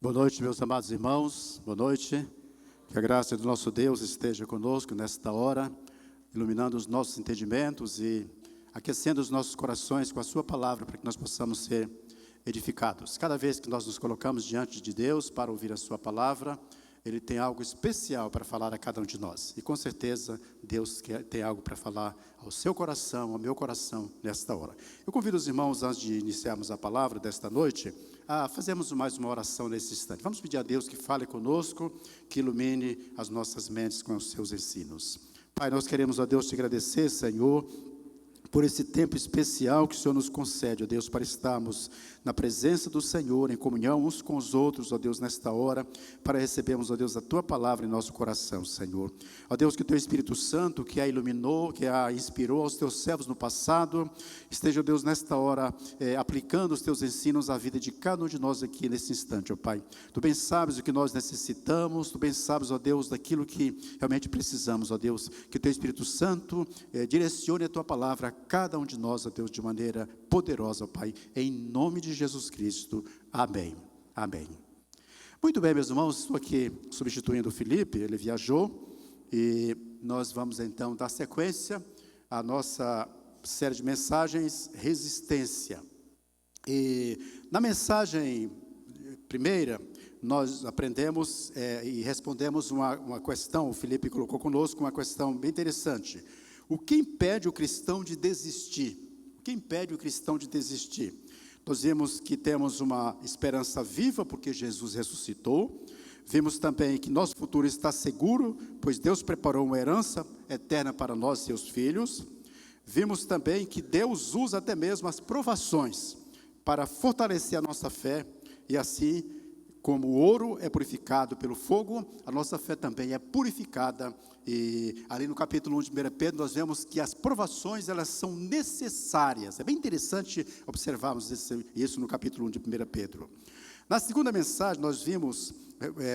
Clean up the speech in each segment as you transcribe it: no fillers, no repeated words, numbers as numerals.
Boa noite, meus amados irmãos, boa noite. Que a graça do nosso Deus esteja conosco nesta hora, iluminando os nossos entendimentos e aquecendo os nossos corações com a sua palavra, para que nós possamos ser edificados. Cada vez que nós nos colocamos diante de Deus para ouvir a sua palavra, Ele tem algo especial para falar a cada um de nós. E com certeza, Deus tem algo para falar ao seu coração, ao meu coração, nesta hora. Eu convido os irmãos, antes de iniciarmos a palavra desta noite, a fazermos mais uma oração nesse instante. Vamos pedir a Deus que fale conosco, que ilumine as nossas mentes com os seus ensinos. Pai, nós queremos, ó Deus, te agradecer, Senhor, por esse tempo especial que o Senhor nos concede, ó Deus, para estarmos na presença do Senhor, em comunhão uns com os outros, ó Deus, nesta hora, para recebermos, ó Deus, a Tua palavra em nosso coração, Senhor. Ó Deus, que o Teu Espírito Santo, que a iluminou, que a inspirou aos Teus servos no passado, esteja, ó Deus, nesta hora, aplicando os Teus ensinos à vida de cada um de nós aqui nesse instante, ó Pai. Tu bem sabes o que nós necessitamos, Tu bem sabes, ó Deus, daquilo que realmente precisamos, ó Deus, que o Teu Espírito Santo direcione a Tua palavra a cada um de nós, ó Deus, de maneira poderosa, ó Pai, em nome de Jesus Cristo, amém, amém. Muito bem, meus irmãos, estou aqui substituindo o Felipe, ele viajou, e nós vamos então dar sequência à nossa série de mensagens, Resistência. E na mensagem primeira, nós aprendemos e respondemos uma questão, o Felipe colocou conosco uma questão bem interessante. O que impede o cristão de desistir? O que impede o cristão de desistir? Nós vimos que temos uma esperança viva, porque Jesus ressuscitou. Vimos também que nosso futuro está seguro, pois Deus preparou uma herança eterna para nós, seus filhos. Vimos também que Deus usa até mesmo as provações para fortalecer a nossa fé, e assim, como o ouro é purificado pelo fogo, a nossa fé também é purificada. E ali no capítulo 1 de 1 Pedro, nós vemos que as provações, elas são necessárias. É bem interessante observarmos isso no capítulo 1 de 1 Pedro. Na segunda mensagem, nós vimos,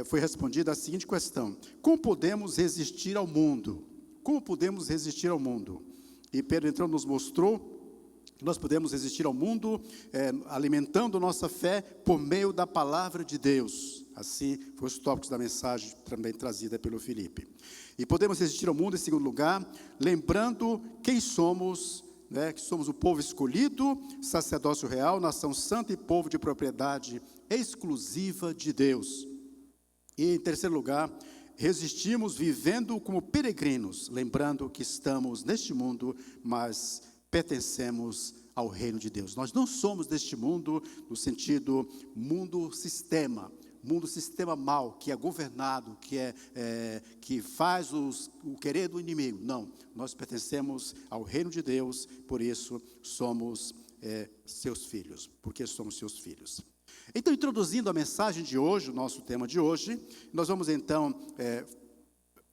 foi respondida a seguinte questão: como podemos resistir ao mundo? Como podemos resistir ao mundo? E Pedro então nos mostrou que nós podemos resistir ao mundo alimentando nossa fé por meio da palavra de Deus. Assim, foram os tópicos da mensagem também trazida pelo Felipe. E podemos resistir ao mundo, em segundo lugar, lembrando quem somos, que somos o povo escolhido, sacerdócio real, nação santa e povo de propriedade exclusiva de Deus. E em terceiro lugar, resistimos vivendo como peregrinos, lembrando que estamos neste mundo, mas pertencemos ao reino de Deus. Nós não somos deste mundo no sentido mundo-sistema mau, que é governado, que faz o querer do inimigo. Não, nós pertencemos ao reino de Deus, por isso somos seus filhos, porque somos seus filhos. Então, introduzindo a mensagem de hoje, o nosso tema de hoje, nós vamos então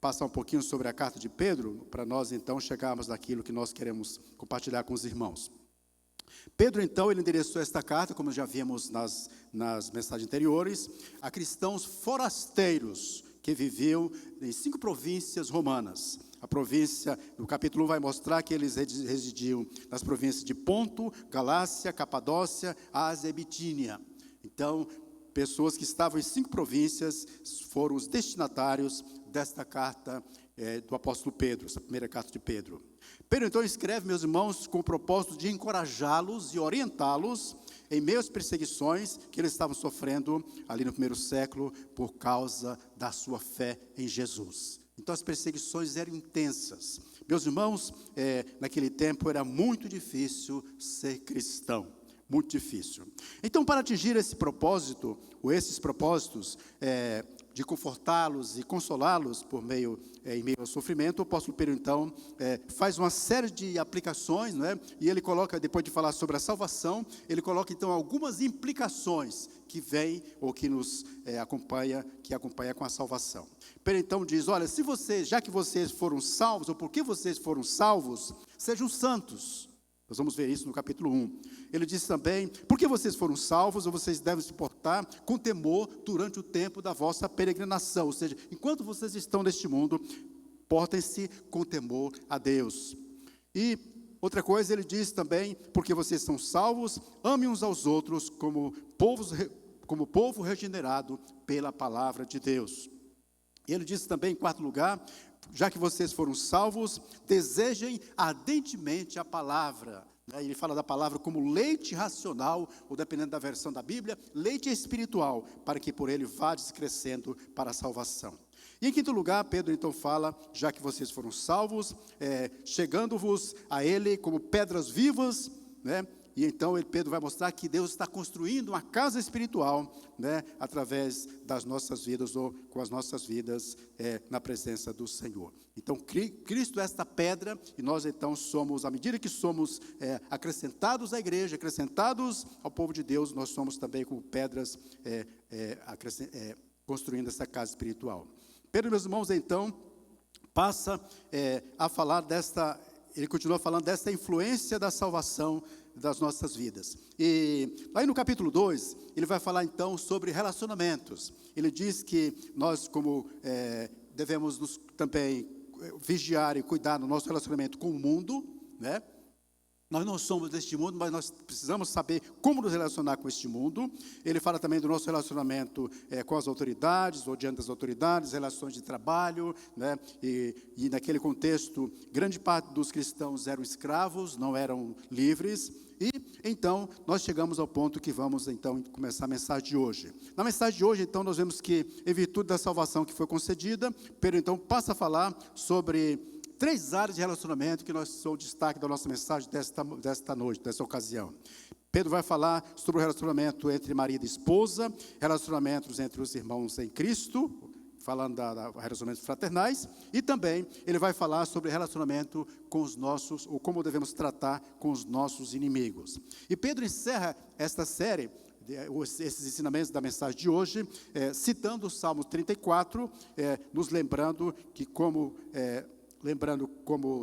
passar um pouquinho sobre a carta de Pedro, para nós então chegarmos naquilo que nós queremos compartilhar com os irmãos. Pedro, então, ele endereçou esta carta, como já vimos nas mensagens anteriores, a cristãos forasteiros que viviam em 5 províncias romanas. A província, no capítulo 1, vai mostrar que eles residiam nas províncias de Ponto, Galácia, Capadócia, Ásia e Bitínia. Então, pessoas que estavam em 5 províncias foram os destinatários desta carta do apóstolo Pedro, essa primeira carta de Pedro. Pedro, então, escreve, meus irmãos, com o propósito de encorajá-los e orientá-los em meio às perseguições que eles estavam sofrendo ali no primeiro século por causa da sua fé em Jesus. Então, as perseguições eram intensas. Meus irmãos, naquele tempo era muito difícil ser cristão. Muito difícil. Então, para atingir esse propósito, ou esses propósitos, de confortá-los e consolá-los em meio ao sofrimento, o apóstolo Pedro, então, faz uma série de aplicações, e ele coloca, depois de falar sobre a salvação, ele coloca, então, algumas implicações que vêm, ou que nos acompanha com a salvação. Pedro, então, diz, olha, já que vocês foram salvos, ou porque vocês foram salvos, sejam santos. Nós vamos ver isso no capítulo 1. Ele diz também, porque vocês foram salvos, ou vocês devem se portar com temor durante o tempo da vossa peregrinação. Ou seja, enquanto vocês estão neste mundo, portem-se com temor a Deus. E outra coisa, ele diz também, porque vocês são salvos, amem uns aos outros como como povo regenerado pela palavra de Deus. Ele diz também, em quarto lugar, já que vocês foram salvos, desejem ardentemente a palavra. Ele fala da palavra como leite racional, ou dependendo da versão da Bíblia, leite espiritual, para que por ele vá crescendo para a salvação. E em quinto lugar, Pedro então fala, já que vocês foram salvos, chegando-vos a ele como pedras vivas, né? E então Pedro vai mostrar que Deus está construindo uma casa espiritual, né, através das nossas vidas, ou com as nossas vidas na presença do Senhor. Então Cristo é esta pedra, e nós então somos, à medida que somos acrescentados à igreja, acrescentados ao povo de Deus, nós somos também como pedras construindo essa casa espiritual. Pedro, meus irmãos, então, passa a falar ele continua falando desta influência da salvação das nossas vidas. E aí no capítulo 2, ele vai falar então sobre relacionamentos. Ele diz que nós devemos também vigiar e cuidar do nosso relacionamento com o mundo, né? Nós não somos deste mundo, mas nós precisamos saber como nos relacionar com este mundo. Ele fala também do nosso relacionamento com as autoridades, ou diante das autoridades, relações de trabalho, né? E naquele contexto, grande parte dos cristãos eram escravos, não eram livres. E então, nós chegamos ao ponto que vamos então começar a mensagem de hoje. Na mensagem de hoje, então, nós vemos que, em virtude da salvação que foi concedida, Pedro então passa a falar sobre 3 áreas de relacionamento que são o destaque da nossa mensagem desta noite, dessa ocasião. Pedro vai falar sobre o relacionamento entre marido e esposa, relacionamentos entre os irmãos em Cristo, falando de relacionamentos fraternais, e também ele vai falar sobre relacionamento com os nossos, ou como devemos tratar com os nossos inimigos. E Pedro encerra esta série, esses ensinamentos da mensagem de hoje, citando o Salmo 34, nos lembrando que como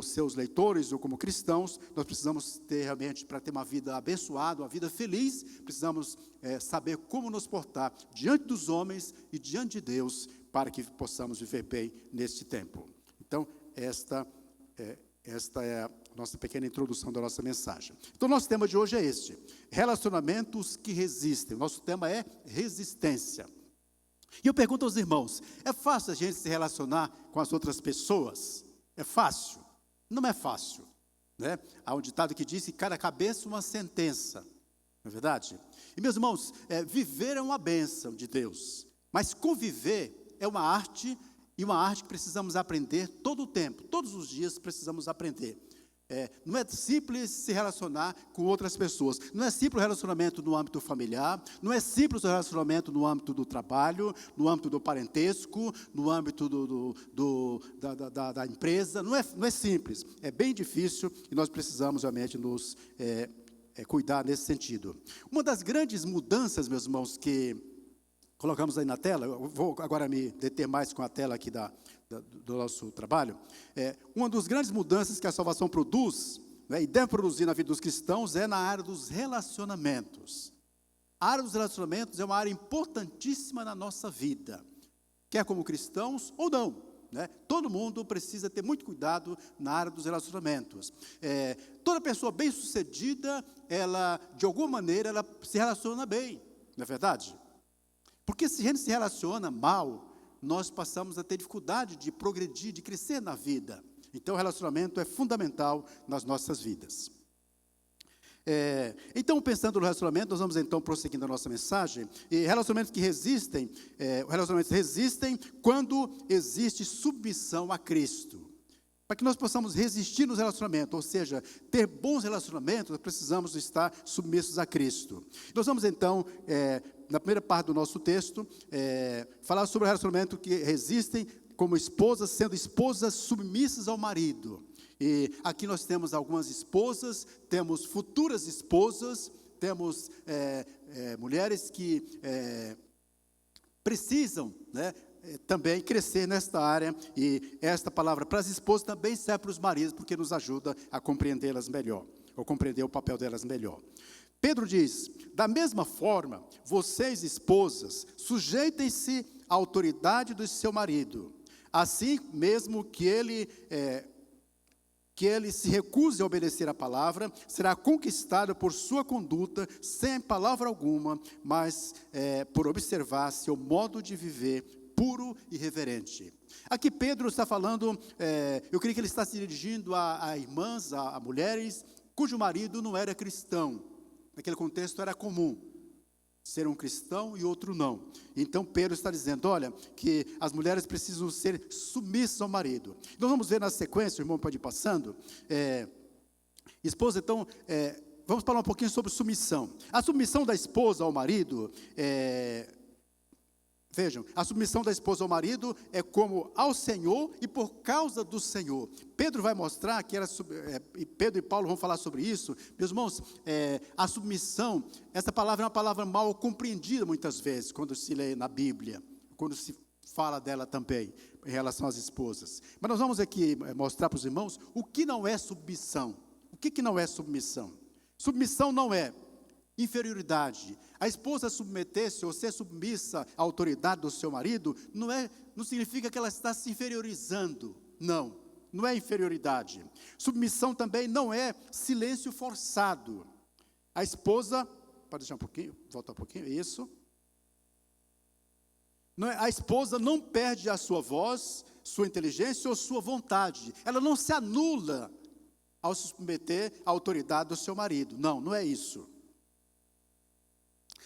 seus leitores ou como cristãos, nós precisamos ter realmente, para ter uma vida abençoada, uma vida feliz, precisamos saber como nos portar diante dos homens e diante de Deus, para que possamos viver bem neste tempo. Então, esta é a nossa pequena introdução da nossa mensagem. Então, nosso tema de hoje é este: relacionamentos que resistem. O nosso tema é resistência. E eu pergunto aos irmãos, é fácil a gente se relacionar com as outras pessoas? É fácil? Não é fácil, né? Há um ditado que diz que cada cabeça uma sentença, não é verdade? E, meus irmãos, viver é uma bênção de Deus, mas conviver é uma arte, e uma arte que precisamos aprender todo o tempo, todos os dias precisamos aprender. Não é simples se relacionar com outras pessoas, não é simples o relacionamento no âmbito familiar, não é simples o relacionamento no âmbito do trabalho, no âmbito do parentesco, no âmbito da empresa, não é simples, é bem difícil, e nós precisamos realmente nos cuidar nesse sentido. Uma das grandes mudanças, meus irmãos, que colocamos aí na tela, eu vou agora me deter mais com a tela aqui do nosso trabalho. Uma das grandes mudanças que a salvação produz, né, e deve produzir na vida dos cristãos, é na área dos relacionamentos. A área dos relacionamentos é uma área importantíssima na nossa vida, quer como cristãos ou não, né? Todo mundo precisa ter muito cuidado na área dos relacionamentos. Toda pessoa bem-sucedida, ela, de alguma maneira, ela se relaciona bem, não é verdade? Porque se a gente se relaciona mal, nós passamos a ter dificuldade de progredir, de crescer na vida. Então, o relacionamento é fundamental nas nossas vidas. Então, pensando no relacionamento, nós vamos então prosseguindo a nossa mensagem. E relacionamentos que resistem, relacionamentos resistem quando existe submissão a Cristo. Para que nós possamos resistir nos relacionamentos, ou seja, ter bons relacionamentos, nós precisamos estar submissos a Cristo. Nós vamos então, na primeira parte do nosso texto, falar sobre o relacionamento que resistem como esposas, sendo esposas submissas ao marido. E aqui nós temos algumas esposas, temos futuras esposas, temos mulheres que precisam, né, também crescer nesta área, e esta palavra para as esposas também serve para os maridos, porque nos ajuda a compreendê-las melhor, ou compreender o papel delas melhor. Pedro diz: da mesma forma, vocês esposas, sujeitem-se à autoridade do seu marido, assim mesmo que que ele se recuse a obedecer a palavra, será conquistado por sua conduta, sem palavra alguma, mas por observar seu modo de viver puro e reverente. Aqui Pedro está falando, eu creio que ele está se dirigindo a irmãs, a mulheres, cujo marido não era cristão. Naquele contexto era comum ser um cristão e outro não. Então Pedro está dizendo, olha, que as mulheres precisam ser submissas ao marido. Nós vamos ver na sequência, o irmão pode ir passando, esposa, então, vamos falar um pouquinho sobre submissão. A submissão da esposa ao marido, vejam, a submissão da esposa ao marido é como ao Senhor e por causa do Senhor. Pedro vai mostrar que Pedro e Paulo vão falar sobre isso. Meus irmãos, a submissão, essa palavra é uma palavra mal compreendida muitas vezes, quando se lê na Bíblia, quando se fala dela também, em relação às esposas. Mas nós vamos aqui mostrar para os irmãos o que não é submissão. O que não é submissão? Submissão não é inferioridade. A esposa submeter-se ou ser submissa à autoridade do seu marido não significa que ela está se inferiorizando. Não é inferioridade. Submissão também não é silêncio forçado. A esposa, pode deixar um pouquinho, voltar um pouquinho, isso. A esposa não perde a sua voz, sua inteligência ou sua vontade. Ela não se anula ao se submeter à autoridade do seu marido. Não é isso.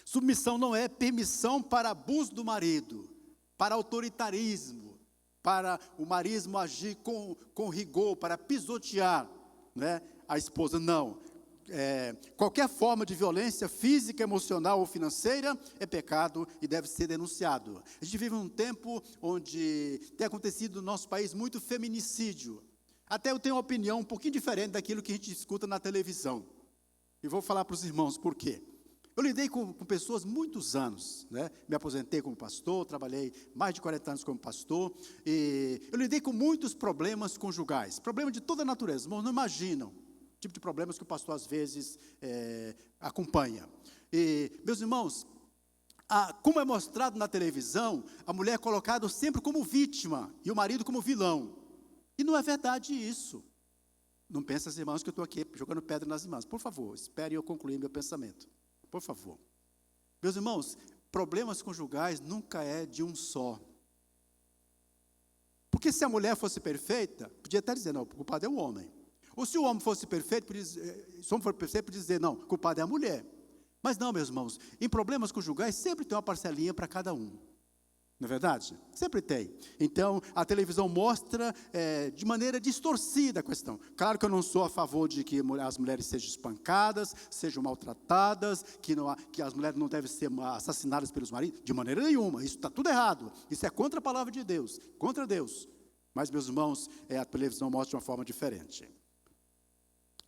Submissão não é permissão para abuso do marido, para autoritarismo, para o marido agir com rigor, para pisotear, né, a esposa, não. Qualquer forma de violência física, emocional ou financeira é pecado e deve ser denunciado. A gente vive num tempo onde tem acontecido no nosso país muito feminicídio. Até eu tenho uma opinião um pouquinho diferente daquilo que a gente escuta na televisão. E vou falar para os irmãos por quê. Eu lidei com pessoas muitos anos, né? Me aposentei como pastor, trabalhei mais de 40 anos como pastor, e eu lidei com muitos problemas conjugais, problemas de toda a natureza, irmãos não imaginam o tipo de problemas que o pastor às vezes acompanha. E, meus irmãos, como é mostrado na televisão, a mulher é colocada sempre como vítima e o marido como vilão, e não é verdade isso. Não pensem, irmãos, que eu estou aqui jogando pedra nas irmãs, por favor, espere eu concluir meu pensamento. Por favor. Meus irmãos, problemas conjugais nunca é de um só. Porque se a mulher fosse perfeita, podia até dizer, não, o culpado é o homem. Ou se o homem fosse perfeito, podia dizer, não, o culpado é a mulher. Mas não, meus irmãos, em problemas conjugais sempre tem uma parcelinha para cada um. Não é verdade? Sempre tem. Então, a televisão mostra de maneira distorcida a questão. Claro que eu não sou a favor de que as mulheres sejam espancadas, sejam maltratadas, que as mulheres não devem ser assassinadas pelos maridos, de maneira nenhuma. Isso está tudo errado. Isso é contra a palavra de Deus, contra Deus. Mas, meus irmãos, a televisão mostra de uma forma diferente.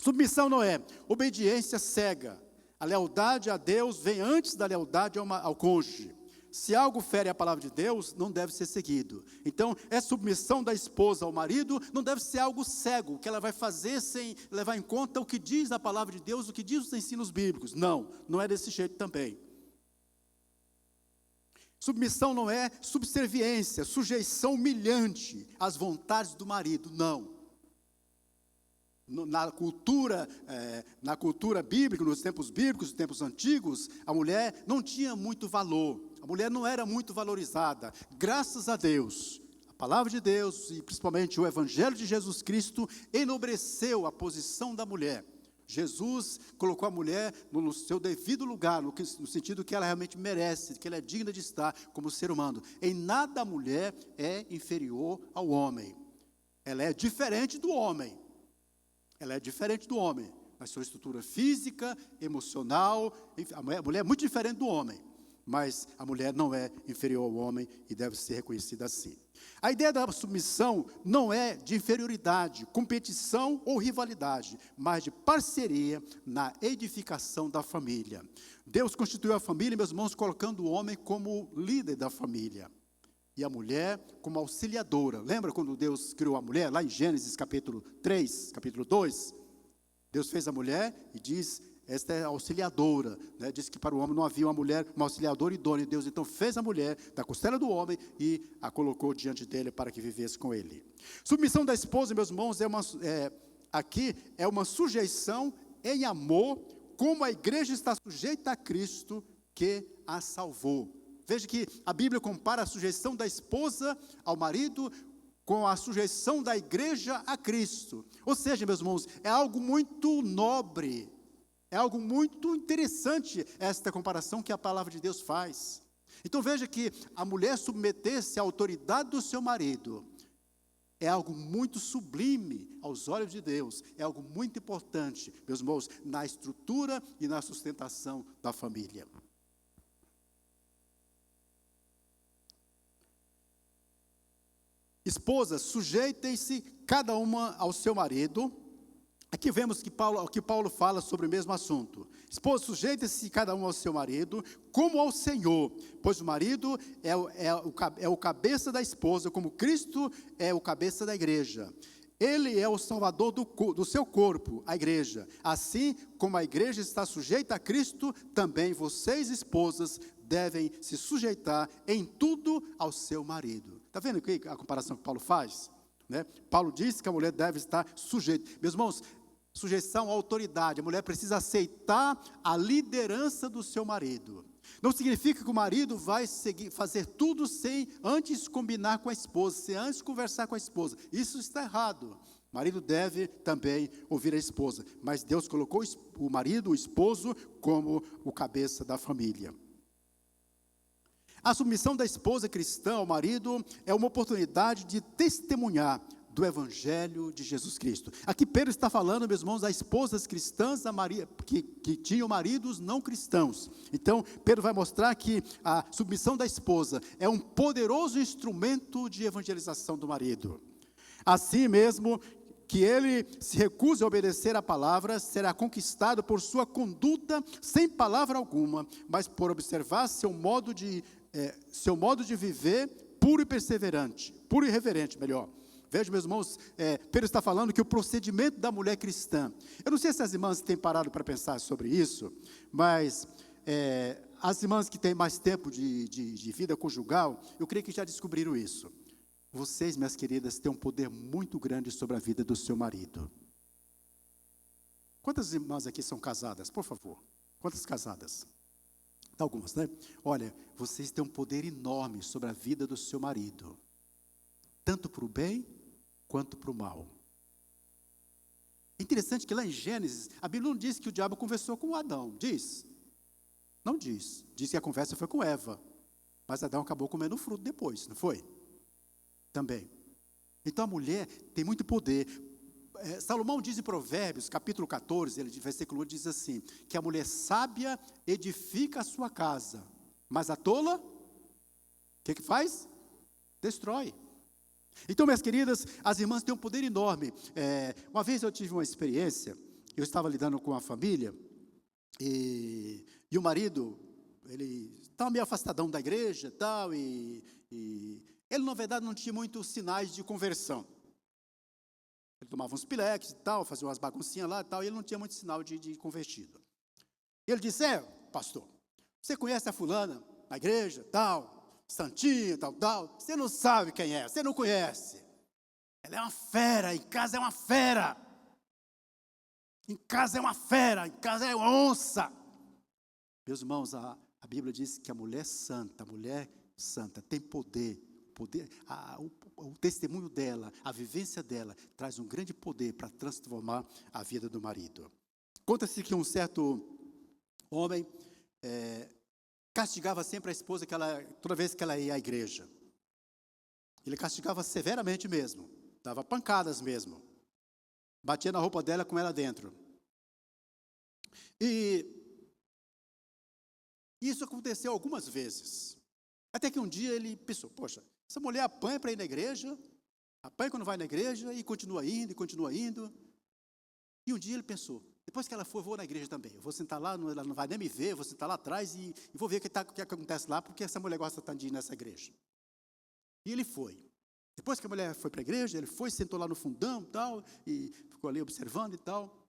Submissão não é obediência cega. A lealdade a Deus vem antes da lealdade ao cônjuge. Se algo fere a palavra de Deus, não deve ser seguido. Então, submissão da esposa ao marido não deve ser algo cego, que ela vai fazer sem levar em conta o que diz a palavra de Deus, o que diz os ensinos bíblicos. Não é desse jeito também. Submissão não é subserviência, sujeição humilhante às vontades do marido, não. Na cultura bíblica, nos tempos bíblicos, nos tempos antigos, a mulher não tinha muito valor, a mulher não era muito valorizada. Graças a Deus, a palavra de Deus e principalmente o Evangelho de Jesus Cristo enobreceu a posição da mulher. Jesus colocou a mulher no seu devido lugar, no sentido que ela realmente merece, que ela é digna de estar como ser humano. Em nada a mulher é inferior ao homem, ela é diferente do homem. Ela é diferente do homem, na sua estrutura física, emocional, a mulher é muito diferente do homem, mas a mulher não é inferior ao homem e deve ser reconhecida assim. A ideia da submissão não é de inferioridade, competição ou rivalidade, mas de parceria na edificação da família. Deus constituiu a família, meus irmãos, colocando o homem como líder da família. E a mulher como auxiliadora. Lembra quando Deus criou a mulher? Lá em Gênesis capítulo 3, capítulo 2. Deus fez a mulher e diz, esta é a auxiliadora. Né? Diz que para o homem não havia uma mulher, uma auxiliadora idônea. Deus então fez a mulher da costela do homem e a colocou diante dele para que vivesse com ele. Submissão da esposa, meus irmãos, aqui é uma sujeição em amor, como a igreja está sujeita a Cristo que a salvou. Veja que a Bíblia compara a sujeição da esposa ao marido com a sujeição da igreja a Cristo. Ou seja, meus irmãos, é algo muito nobre, é algo muito interessante esta comparação que a palavra de Deus faz. Então veja que a mulher submeter-se à autoridade do seu marido é algo muito sublime aos olhos de Deus, é algo muito importante, meus irmãos, na estrutura e na sustentação da família. Esposas, sujeitem-se cada uma ao seu marido. Aqui vemos que Paulo fala sobre o mesmo assunto. Esposa, sujeitem-se cada um ao seu marido, como ao Senhor, pois o marido é o cabeça da esposa, como Cristo é o cabeça da igreja. Ele é o salvador do seu corpo, a igreja. Assim como a igreja está sujeita a Cristo, também vocês, esposas, devem se sujeitar em tudo ao seu marido. Está vendo aqui a comparação que Paulo faz? Né? Paulo diz que a mulher deve estar sujeita. Meus irmãos, sujeição à autoridade. A mulher precisa aceitar a liderança do seu marido. Não significa que o marido vai fazer tudo sem antes combinar com a esposa, sem antes conversar com a esposa. Isso está errado. O marido deve também ouvir a esposa. Mas Deus colocou o marido, o esposo, como o cabeça da família. A submissão da esposa cristã ao marido é uma oportunidade de testemunhar do Evangelho de Jesus Cristo. Aqui Pedro está falando, meus irmãos, a esposas cristãs que tinham maridos não cristãos. Então, Pedro vai mostrar que a submissão da esposa é um poderoso instrumento de evangelização do marido. Assim mesmo, que ele se recuse a obedecer à palavra, será conquistado por sua conduta sem palavra alguma, mas por observar seu modo de viver puro e perseverante, puro e reverente, melhor. Veja, meus irmãos, Pedro está falando que o procedimento da mulher cristã, eu não sei se as irmãs têm parado para pensar sobre isso, mas as irmãs que têm mais tempo de vida conjugal, eu creio que já descobriram isso. Vocês, minhas queridas, têm um poder muito grande sobre a vida do seu marido. Quantas irmãs aqui são casadas, por favor? Quantas casadas? Algumas, né? Olha, vocês têm um poder enorme sobre a vida do seu marido, tanto para o bem quanto para o mal. É interessante que lá em Gênesis, a Bíblia não diz que o diabo conversou com Adão, diz? Não diz. Diz que a conversa foi com Eva, mas Adão acabou comendo o fruto depois, não foi? Também. Então a mulher tem muito poder. Salomão diz em Provérbios, capítulo 14, versículo 1, diz assim, que a mulher sábia edifica a sua casa, mas a tola, o que faz? Destrói. Então, minhas queridas, as irmãs têm um poder enorme. Uma vez eu tive uma experiência, eu estava lidando com uma família, e o marido, ele estava meio afastadão da igreja, tal, e ele, na verdade, não tinha muitos sinais de conversão. Ele tomava uns pileques e tal, fazia umas baguncinhas lá e tal, e ele não tinha muito sinal de convertido. E ele disse, pastor, você conhece a fulana na igreja, tal, santinha, tal, você não sabe quem é, você não conhece. Ela é uma fera, em casa é uma fera. Em casa é uma fera, em casa é uma onça. Meus irmãos, a Bíblia diz que a mulher santa tem poder, o testemunho dela, a vivência dela, traz um grande poder para transformar a vida do marido. Conta-se que um certo homem castigava sempre a esposa toda vez que ela ia à igreja. Ele castigava severamente mesmo, dava pancadas mesmo, batia na roupa dela com ela dentro. E isso aconteceu algumas vezes. Até que um dia ele pensou, poxa, essa mulher apanha para ir na igreja, apanha quando vai na igreja e continua indo, e continua indo. E um dia ele pensou, depois que ela for, eu vou na igreja também. Eu vou sentar lá, ela não vai nem me ver, eu vou sentar lá atrás e vou ver o que acontece lá, porque essa mulher gosta tanto de ir nessa igreja. E ele foi. Depois que a mulher foi para a igreja, ele foi, sentou lá no fundão e tal, e ficou ali observando e tal.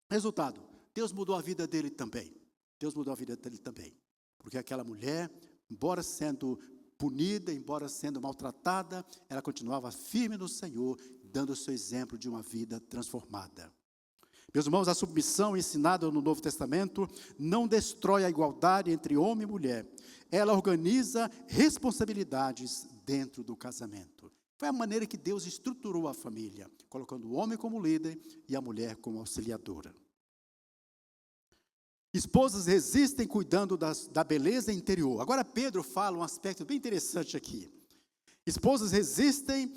Resultado, Deus mudou a vida dele também. Deus mudou a vida dele também. Porque aquela mulher, embora sendo punida, embora sendo maltratada, ela continuava firme no Senhor. dando o seu exemplo de uma vida transformada. Meus irmãos, a submissão ensinada no Novo Testamento não destrói a igualdade entre homem e mulher. Ela organiza responsabilidades dentro do casamento. Foi a maneira que Deus estruturou a família, colocando o homem como líder e a mulher como auxiliadora. Esposas resistem cuidando da beleza interior. Agora Pedro fala um aspecto bem interessante aqui. Esposas resistem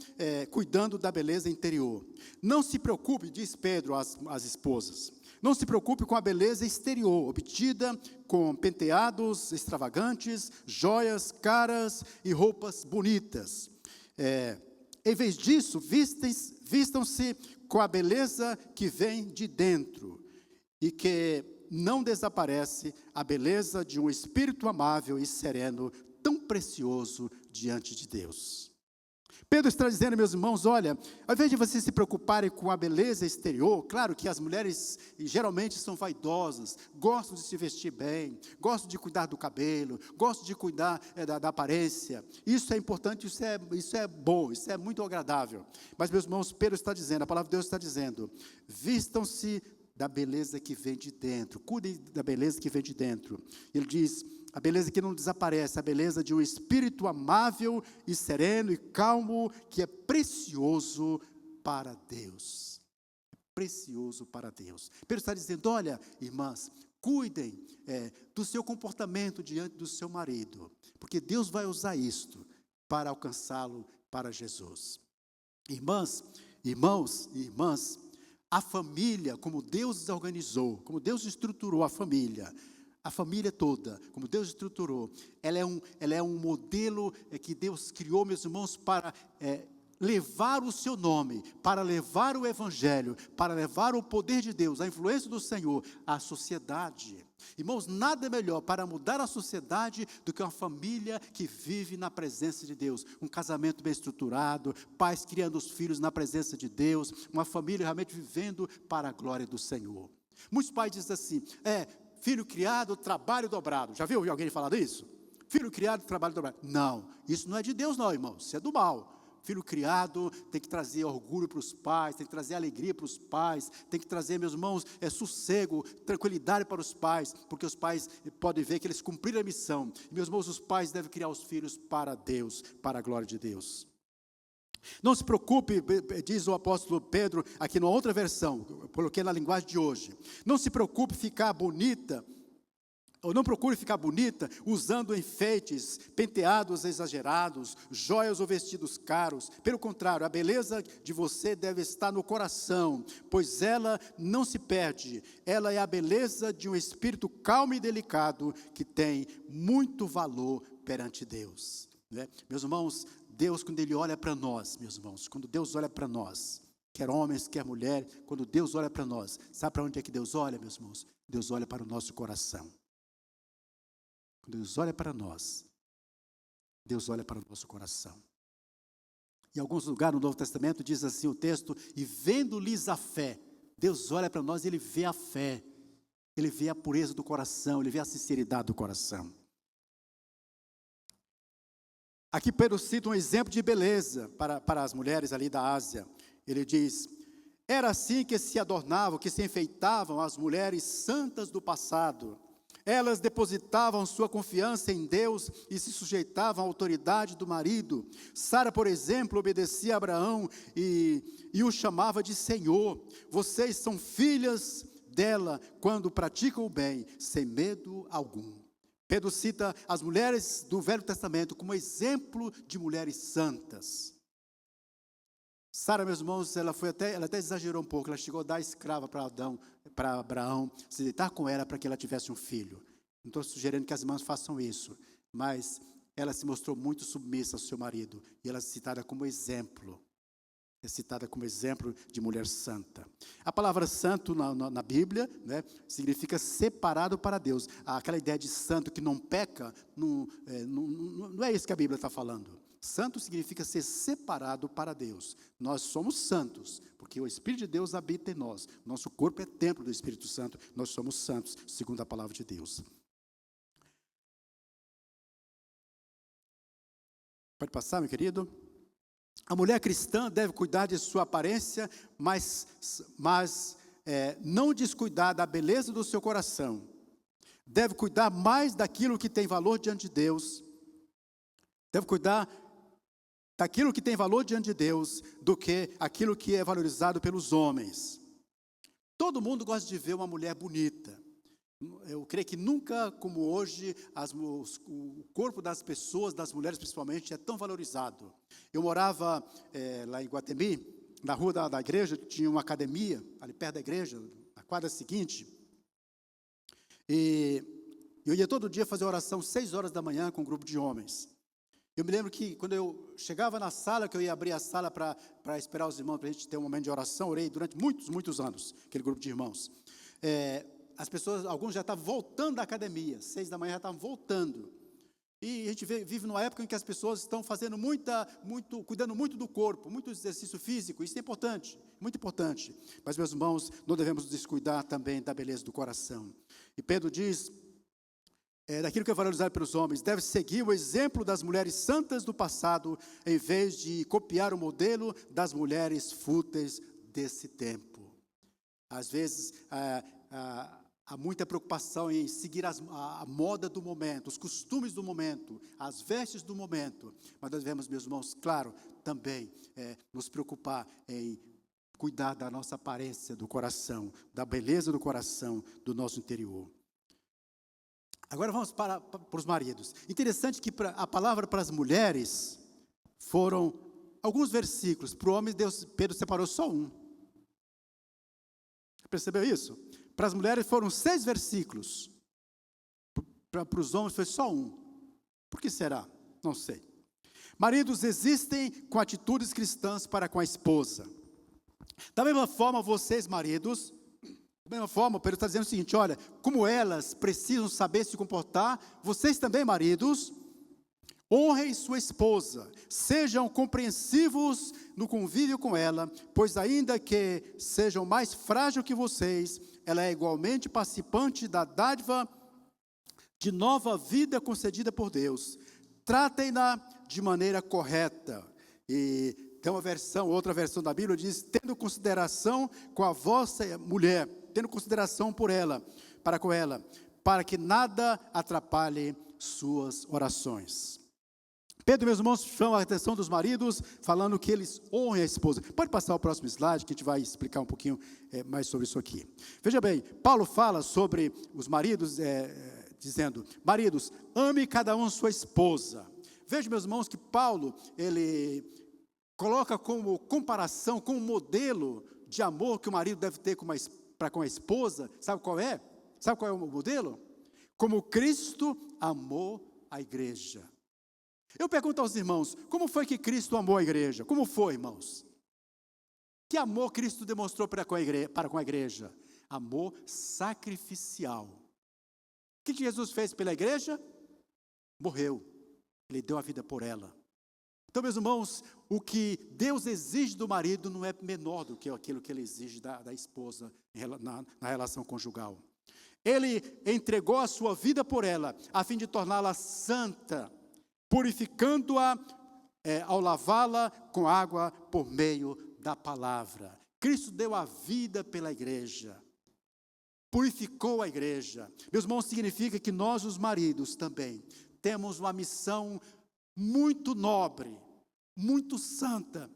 cuidando da beleza interior. Não se preocupe, diz Pedro às esposas, não se preocupe com a beleza exterior, obtida com penteados extravagantes, joias caras e roupas bonitas. Em vez disso, vistam-se com a beleza que vem de dentro e que não desaparece, a beleza de um espírito amável e sereno, tão precioso diante de Deus. Pedro está dizendo, meus irmãos, olha, ao invés de vocês se preocuparem com a beleza exterior, claro que as mulheres geralmente são vaidosas, gostam de se vestir bem, gostam de cuidar do cabelo, gostam de cuidar da aparência. Isso é importante, isso é bom, isso é muito agradável. Mas, meus irmãos, Pedro está dizendo, a palavra de Deus está dizendo, vistam-se da beleza que vem de dentro, cuidem da beleza que vem de dentro. Ele diz, a beleza que não desaparece, a beleza de um espírito amável e sereno e calmo, que é precioso para Deus. É precioso para Deus. Pedro está dizendo, olha, irmãs, cuidem do seu comportamento diante do seu marido, porque Deus vai usar isto para alcançá-lo para Jesus. Irmãs, irmãos e irmãs, a família, como Deus organizou, como Deus estruturou a família toda, como Deus estruturou, ela é um modelo que Deus criou, meus irmãos, para levar o seu nome, para levar o evangelho, para levar o poder de Deus, a influência do Senhor à sociedade. Irmãos, nada é melhor para mudar a sociedade do que uma família que vive na presença de Deus, um casamento bem estruturado, pais criando os filhos na presença de Deus, uma família realmente vivendo para a glória do Senhor. Muitos pais dizem assim, filho criado, trabalho dobrado. Já viu alguém falar isso? Filho criado, trabalho dobrado. Não, isso não é de Deus não, irmãos, isso é do mal. Filho criado tem que trazer orgulho para os pais, tem que trazer alegria para os pais, tem que trazer, meus irmãos, sossego, tranquilidade para os pais, porque os pais podem ver que eles cumpriram a missão. E, meus irmãos, os pais devem criar os filhos para Deus, para a glória de Deus. Não se preocupe, diz o apóstolo Pedro, aqui numa outra versão, eu coloquei na linguagem de hoje. Não se preocupe ficar bonita, ou não procure ficar bonita usando enfeites, penteados exagerados, joias ou vestidos caros. Pelo contrário, a beleza de você deve estar no coração, pois ela não se perde. Ela é a beleza de um espírito calmo e delicado que tem muito valor perante Deus. Né? Meus irmãos, Deus, quando Ele olha para nós, meus irmãos, quando Deus olha para nós, quer homens, quer mulher, quando Deus olha para nós, sabe para onde é que Deus olha, meus irmãos? Deus olha para o nosso coração. Quando Deus olha para nós, Deus olha para o nosso coração. Em alguns lugares no Novo Testamento diz assim o texto, e vendo-lhes a fé, Deus olha para nós e Ele vê a fé, Ele vê a pureza do coração, Ele vê a sinceridade do coração. Aqui Pedro cita um exemplo de beleza para as mulheres ali da Ásia. Ele diz, era assim que se adornavam, que se enfeitavam as mulheres santas do passado. Elas depositavam sua confiança em Deus e se sujeitavam à autoridade do marido. Sara, por exemplo, obedecia a Abraão e o chamava de Senhor. Vocês são filhas dela quando praticam o bem, sem medo algum. Pedro cita as mulheres do Velho Testamento como exemplo de mulheres santas. Sara, meus irmãos, ela até exagerou um pouco, ela chegou a dar escrava para Abraão, se deitar com ela para que ela tivesse um filho. Não estou sugerindo que as irmãs façam isso, mas ela se mostrou muito submissa ao seu marido, e ela é citada como exemplo. É citada como exemplo de mulher santa. A palavra santo na Bíblia, né, significa separado para Deus. Aquela ideia de santo que não peca, não é isso que a Bíblia está falando. Santo significa ser separado para Deus. Nós somos santos, porque o Espírito de Deus habita em nós. Nosso corpo é templo do Espírito Santo. Nós somos santos, segundo a palavra de Deus. Pode passar, meu querido? A mulher cristã deve cuidar de sua aparência, mas não descuidar da beleza do seu coração. Deve cuidar mais daquilo que tem valor diante de Deus. Deve cuidar daquilo que tem valor diante de Deus do que aquilo que é valorizado pelos homens. Todo mundo gosta de ver uma mulher bonita. Eu creio que nunca como hoje o corpo das pessoas, das mulheres principalmente, é tão valorizado. Eu morava lá em Iguatemi, na rua da igreja, tinha uma academia, ali perto da igreja, na quadra seguinte. E eu ia todo dia fazer oração 6 horas da manhã com um grupo de homens. Eu me lembro que quando eu chegava na sala, que eu ia abrir a sala para esperar os irmãos, para a gente ter um momento de oração, orei durante muitos anos, aquele grupo de irmãos. As pessoas, alguns já estavam voltando da academia, 6 da manhã já estavam voltando. E a gente vive numa época em que as pessoas estão fazendo cuidando muito do corpo, muito exercício físico, isso é importante, muito importante. Mas, meus irmãos, não devemos descuidar também da beleza do coração. E Pedro diz, daquilo que é valorizado pelos homens, deve seguir o exemplo das mulheres santas do passado, em vez de copiar o modelo das mulheres fúteis desse tempo. Às vezes, há muita preocupação em seguir a moda do momento, os costumes do momento, as vestes do momento. Mas nós devemos, meus irmãos, claro, também nos preocupar em cuidar da nossa aparência do coração, da beleza do coração, do nosso interior. Agora vamos para os maridos. Interessante que a palavra para as mulheres foram alguns versículos. Para o homem, Pedro separou só um. Percebeu isso? Para as mulheres foram 6 versículos. Para os homens foi só um. Por que será? Não sei. Maridos existem com atitudes cristãs para com a esposa. Da mesma forma, vocês, maridos, da mesma forma, Pedro está dizendo o seguinte, olha, como elas precisam saber se comportar, vocês também, maridos, honrem sua esposa, sejam compreensivos no convívio com ela, pois ainda que sejam mais frágil que vocês, ela é igualmente participante da dádiva de nova vida concedida por Deus. Tratem-na de maneira correta. E tem outra versão da Bíblia diz, tendo consideração com a vossa mulher, tendo consideração por ela, para com ela, para que nada atrapalhe suas orações. Pedro, meus irmãos, chama a atenção dos maridos, falando que eles honrem a esposa. Pode passar o próximo slide, que a gente vai explicar um pouquinho mais sobre isso aqui. Veja bem, Paulo fala sobre os maridos, dizendo, maridos, ame cada um sua esposa. Veja, meus irmãos, que Paulo, ele coloca como comparação, como modelo de amor que o marido deve ter para com a esposa. Sabe qual é? Sabe qual é o modelo? Como Cristo amou a igreja. Eu pergunto aos irmãos, como foi que Cristo amou a igreja? Como foi, irmãos? Que amor Cristo demonstrou para com a igreja? Amor sacrificial. O que Jesus fez pela igreja? Morreu. Ele deu a vida por ela. Então, meus irmãos, o que Deus exige do marido não é menor do que aquilo que Ele exige da esposa na relação conjugal. Ele entregou a sua vida por ela, a fim de torná-la santa, purificando-a ao lavá-la com água por meio da palavra. Cristo deu a vida pela igreja, purificou a igreja. Meus irmãos, significa que nós, os maridos, também temos uma missão muito nobre, muito santa,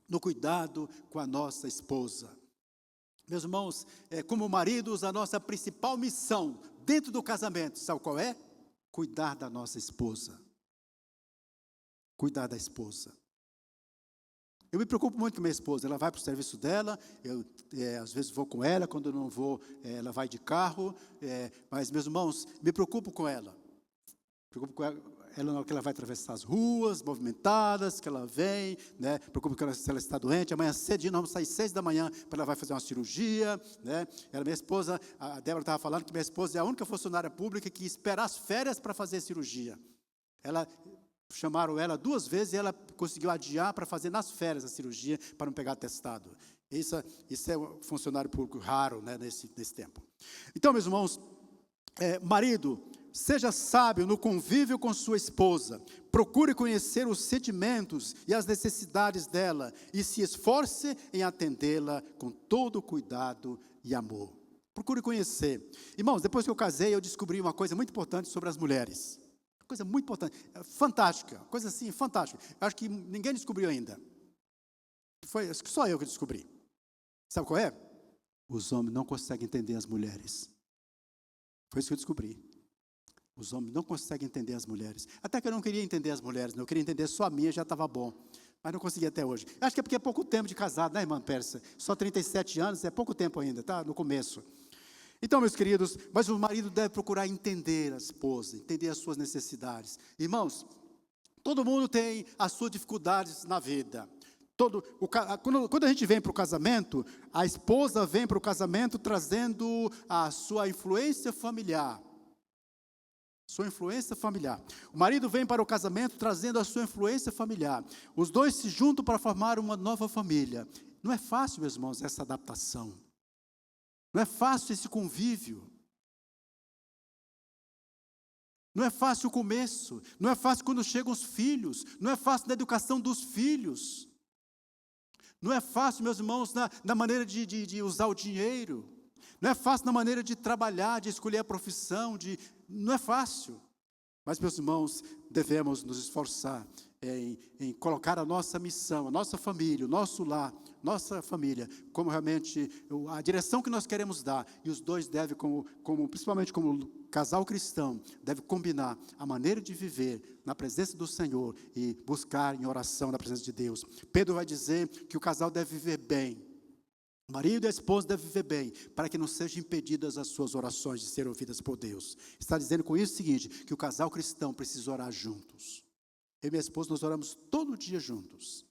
no cuidado com a nossa esposa. Meus irmãos, como maridos, a nossa principal missão dentro do casamento, sabe qual é? Cuidar da nossa esposa. Cuidar da esposa. Eu me preocupo muito com minha esposa, ela vai para o serviço dela, eu às vezes vou com ela, quando eu não vou, ela vai de carro, mas, meus irmãos, me preocupo com ela. Me preocupo com ela na hora que ela vai atravessar as ruas movimentadas, que ela vem, né? Preocupo com ela se ela está doente. Amanhã cedinho nós vamos sair 6 da manhã para ela vai fazer uma cirurgia, né? Minha esposa, a Débora estava falando que minha esposa é a única funcionária pública que espera as férias para fazer cirurgia. Chamaram ela 2 vezes e ela conseguiu adiar para fazer nas férias a cirurgia, para não pegar atestado. Isso é um funcionário público raro, né, nesse tempo. Então, meus irmãos, marido, seja sábio no convívio com sua esposa, procure conhecer os sentimentos e as necessidades dela, e se esforce em atendê-la com todo cuidado e amor. Procure conhecer. Irmãos, depois que eu casei, eu descobri uma coisa muito importante sobre as mulheres. Coisa muito importante, fantástica, coisa assim, fantástica. Eu acho que ninguém descobriu ainda. Acho que só eu que descobri. Sabe qual é? Os homens não conseguem entender as mulheres. Foi isso que eu descobri. Os homens não conseguem entender as mulheres. Até que eu não queria entender as mulheres, eu queria entender só a minha, já estava bom. Mas não consegui até hoje. Acho que é porque é pouco tempo de casado, né, irmã Pérsia? Só 37 anos, é pouco tempo ainda, tá? No começo. Então, meus queridos, mas o marido deve procurar entender a esposa, entender as suas necessidades. Irmãos, todo mundo tem as suas dificuldades na vida. Quando a gente vem para o casamento, a esposa vem para o casamento trazendo a sua influência familiar. Sua influência familiar. O marido vem para o casamento trazendo a sua influência familiar. Os dois se juntam para formar uma nova família. Não é fácil, meus irmãos, essa adaptação. Não é fácil esse convívio. Não é fácil o começo. Não é fácil quando chegam os filhos. Não é fácil na educação dos filhos. Não é fácil, meus irmãos, na maneira de usar o dinheiro. Não é fácil na maneira de trabalhar, de escolher a profissão. Não é fácil. Mas, meus irmãos, devemos nos esforçar em colocar a nossa missão, a nossa família, o nosso lar, nossa família, como realmente a direção que nós queremos dar. E os dois devem, principalmente como casal cristão, devem combinar a maneira de viver na presença do Senhor e buscar em oração na presença de Deus. Pedro vai dizer que o casal deve viver bem. O marido e a esposa devem viver bem, para que não sejam impedidas as suas orações de serem ouvidas por Deus. Está dizendo com isso o seguinte, que o casal cristão precisa orar juntos. Eu e minha esposa, nós oramos todo dia juntos.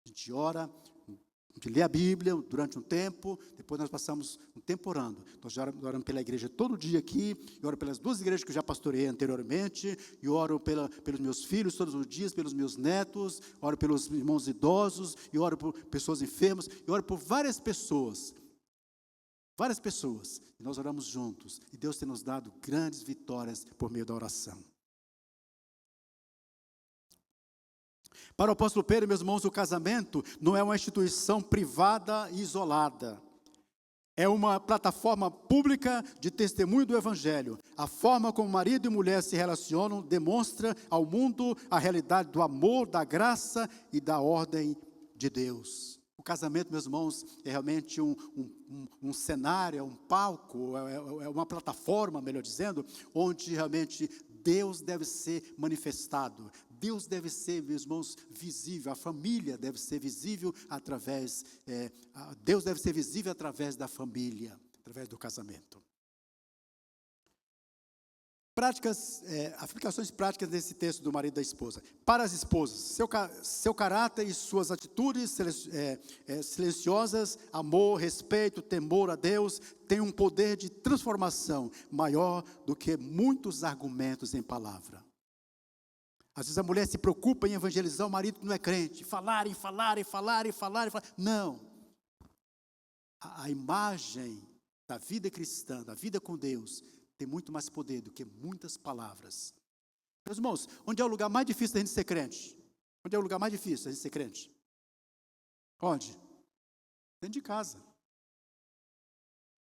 A gente ora, a gente lê a Bíblia durante um tempo, depois nós passamos um tempo orando. Nós oramos pela igreja todo dia aqui, eu oro pelas 2 igrejas que eu já pastoreei anteriormente, e oro pelos meus filhos todos os dias, pelos meus netos, oro pelos irmãos idosos, e oro por pessoas enfermas, e oro por várias pessoas. Várias pessoas. E nós oramos juntos, e Deus tem nos dado grandes vitórias por meio da oração. Para o apóstolo Pedro, meus irmãos, o casamento não é uma instituição privada e isolada. É uma plataforma pública de testemunho do Evangelho. A forma como marido e mulher se relacionam demonstra ao mundo a realidade do amor, da graça e da ordem de Deus. O casamento, meus irmãos, é realmente um cenário, é um palco, é uma plataforma, melhor dizendo, onde realmente Deus deve ser manifestado. Deus deve ser, meus irmãos, visível. A família deve ser visível através, Deus deve ser visível através da família, através do casamento. Aplicações práticas desse texto do marido e da esposa. Para as esposas, seu caráter e suas atitudes silenciosas, amor, respeito, temor a Deus, têm um poder de transformação maior do que muitos argumentos em palavra. Às vezes a mulher se preocupa em evangelizar o marido que não é crente, falar. Não. A imagem da vida cristã, da vida com Deus, tem muito mais poder do que muitas palavras. Meus irmãos, onde é o lugar mais difícil da gente ser crente? Onde é o lugar mais difícil da gente ser crente? Onde? Dentro de casa.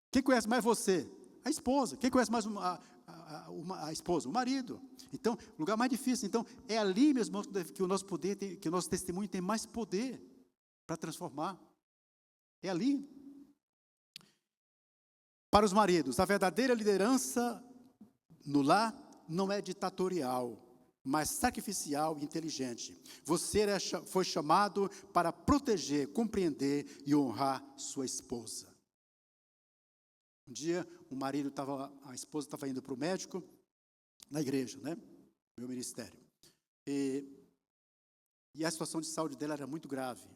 Quem conhece mais você? A esposa. Quem conhece mais a esposa? O marido. Então, o lugar mais difícil. Então, é ali, meus irmãos, que o nosso poder, que o nosso testemunho tem mais poder para transformar. É ali. Para os maridos, a verdadeira liderança no lar não é ditatorial, mas sacrificial e inteligente. Você foi chamado para proteger, compreender e honrar sua esposa. Um dia, a esposa estava indo para o médico, na igreja, né? Meu ministério. E a situação de saúde dela era muito grave.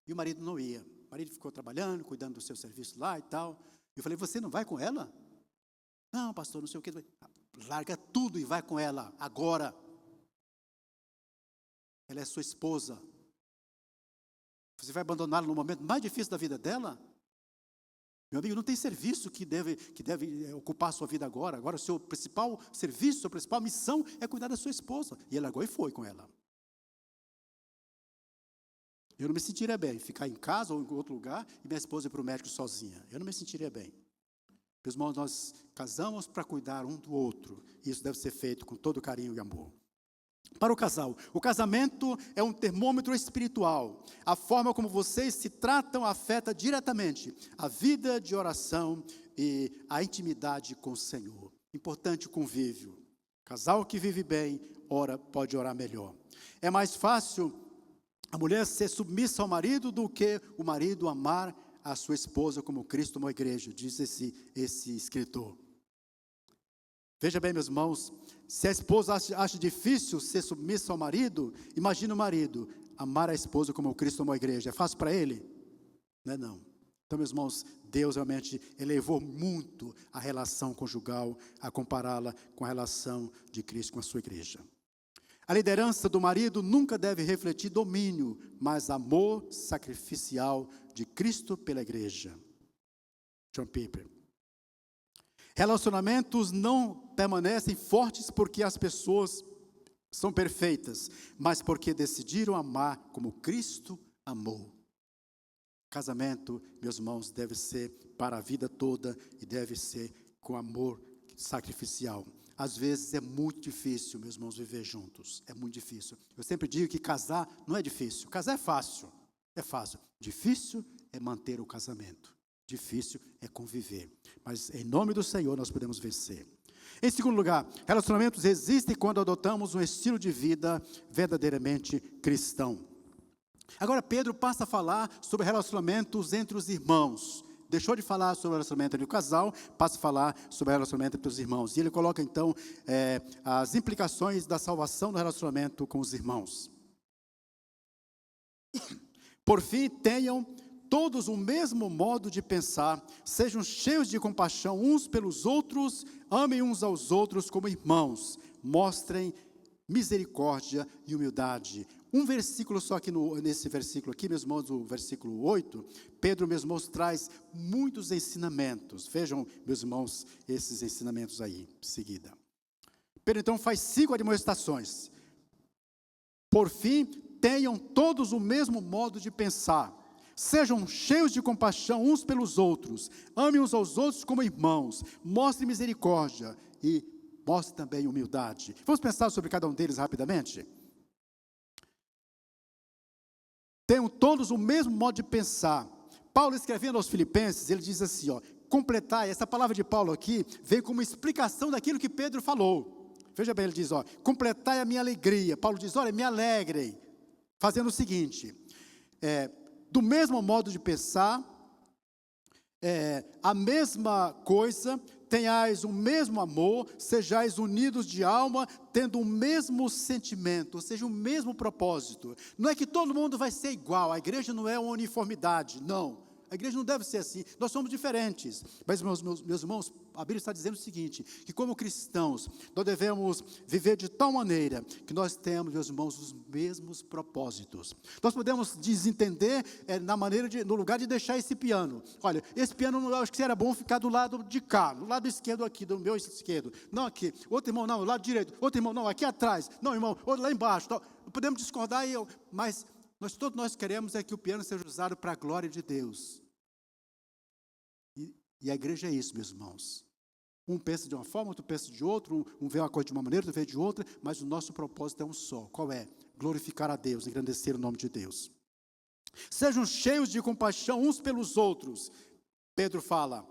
E o marido não ia. O marido ficou trabalhando, cuidando do seu serviço lá e tal. Eu falei, você não vai com ela? Não, pastor, não sei o que. Larga tudo e vai com ela, agora. Ela é sua esposa. Você vai abandoná-la no momento mais difícil da vida dela? Meu amigo, não tem serviço que deve ocupar a sua vida agora. Agora, o seu principal serviço, a sua principal missão é cuidar da sua esposa. E ele largou e foi com ela. Eu não me sentiria bem ficar em casa ou em outro lugar e minha esposa ir para o médico sozinha. Eu não me sentiria bem. Meus irmãos, nós casamos para cuidar um do outro. E isso deve ser feito com todo carinho e amor. Para o casal, o casamento é um termômetro espiritual. A forma como vocês se tratam afeta diretamente a vida de oração e a intimidade com o Senhor. Importante o convívio. Casal que vive bem, pode orar melhor. É mais fácil a mulher ser submissa ao marido do que o marido amar a sua esposa como Cristo amou a igreja, diz esse escritor. Veja bem, meus irmãos, se a esposa acha difícil ser submissa ao marido, imagina o marido amar a esposa como Cristo amou a igreja. É fácil para ele? Não é não. Então, meus irmãos, Deus realmente elevou muito a relação conjugal, a compará-la com a relação de Cristo com a sua igreja. A liderança do marido nunca deve refletir domínio, mas amor sacrificial de Cristo pela igreja. John Piper. Relacionamentos não permanecem fortes porque as pessoas são perfeitas, mas porque decidiram amar como Cristo amou. Casamento, meus irmãos, deve ser para a vida toda e deve ser com amor sacrificial. Às vezes é muito difícil, meus irmãos, viver juntos. É muito difícil. Eu sempre digo que casar não é difícil. Casar é fácil. É fácil. Difícil é manter o casamento. Difícil é conviver. Mas em nome do Senhor nós podemos vencer. Em segundo lugar, relacionamentos existem quando adotamos um estilo de vida verdadeiramente cristão. Agora Pedro passa a falar sobre relacionamentos entre os irmãos. Deixou de falar sobre o relacionamento entre o casal, passa a falar sobre o relacionamento entre os irmãos. E ele coloca então as implicações da salvação do relacionamento com os irmãos. Por fim, tenham todos o mesmo modo de pensar, sejam cheios de compaixão uns pelos outros, amem uns aos outros como irmãos, mostrem misericórdia e humildade. Um versículo só aqui, nesse versículo aqui, meus irmãos, o versículo 8, Pedro, meus irmãos, traz muitos ensinamentos. Vejam, meus irmãos, esses ensinamentos aí, em seguida. Pedro, então, faz 5 admoestações. Por fim, tenham todos o mesmo modo de pensar. Sejam cheios de compaixão uns pelos outros. Amem uns aos outros como irmãos. Mostrem misericórdia e mostrem também humildade. Vamos pensar sobre cada um deles rapidamente? Tenham todos o mesmo modo de pensar. Paulo, escrevendo aos Filipenses, ele diz assim, completar, essa palavra de Paulo aqui, vem como explicação daquilo que Pedro falou. Veja bem, ele diz, completai a minha alegria. Paulo diz, olha, me alegrem, fazendo o seguinte, do mesmo modo de pensar, a mesma coisa, tenhais o mesmo amor, sejais unidos de alma, tendo o mesmo sentimento, ou seja, o mesmo propósito. Não é que todo mundo vai ser igual, a igreja não é uma uniformidade, não. A igreja não deve ser assim, nós somos diferentes. Mas, meus irmãos, a Bíblia está dizendo o seguinte, que como cristãos, nós devemos viver de tal maneira que nós temos, meus irmãos, os mesmos propósitos. Nós podemos desentender no lugar de deixar esse piano. Olha, esse piano, eu acho que era bom ficar do lado de cá, do lado esquerdo aqui, do meu esquerdo. Não aqui, outro irmão não, do lado direito, outro irmão não, aqui atrás. Não, irmão, outro lá embaixo. Então, podemos discordar, mas todos nós queremos é que o piano seja usado para a glória de Deus. E a igreja é isso, meus irmãos. Um pensa de uma forma, outro pensa de outro, um vê uma coisa de uma maneira, outro vê de outra, mas o nosso propósito é um só. Qual é? Glorificar a Deus, engrandecer o nome de Deus. Sejam cheios de compaixão uns pelos outros. Pedro fala,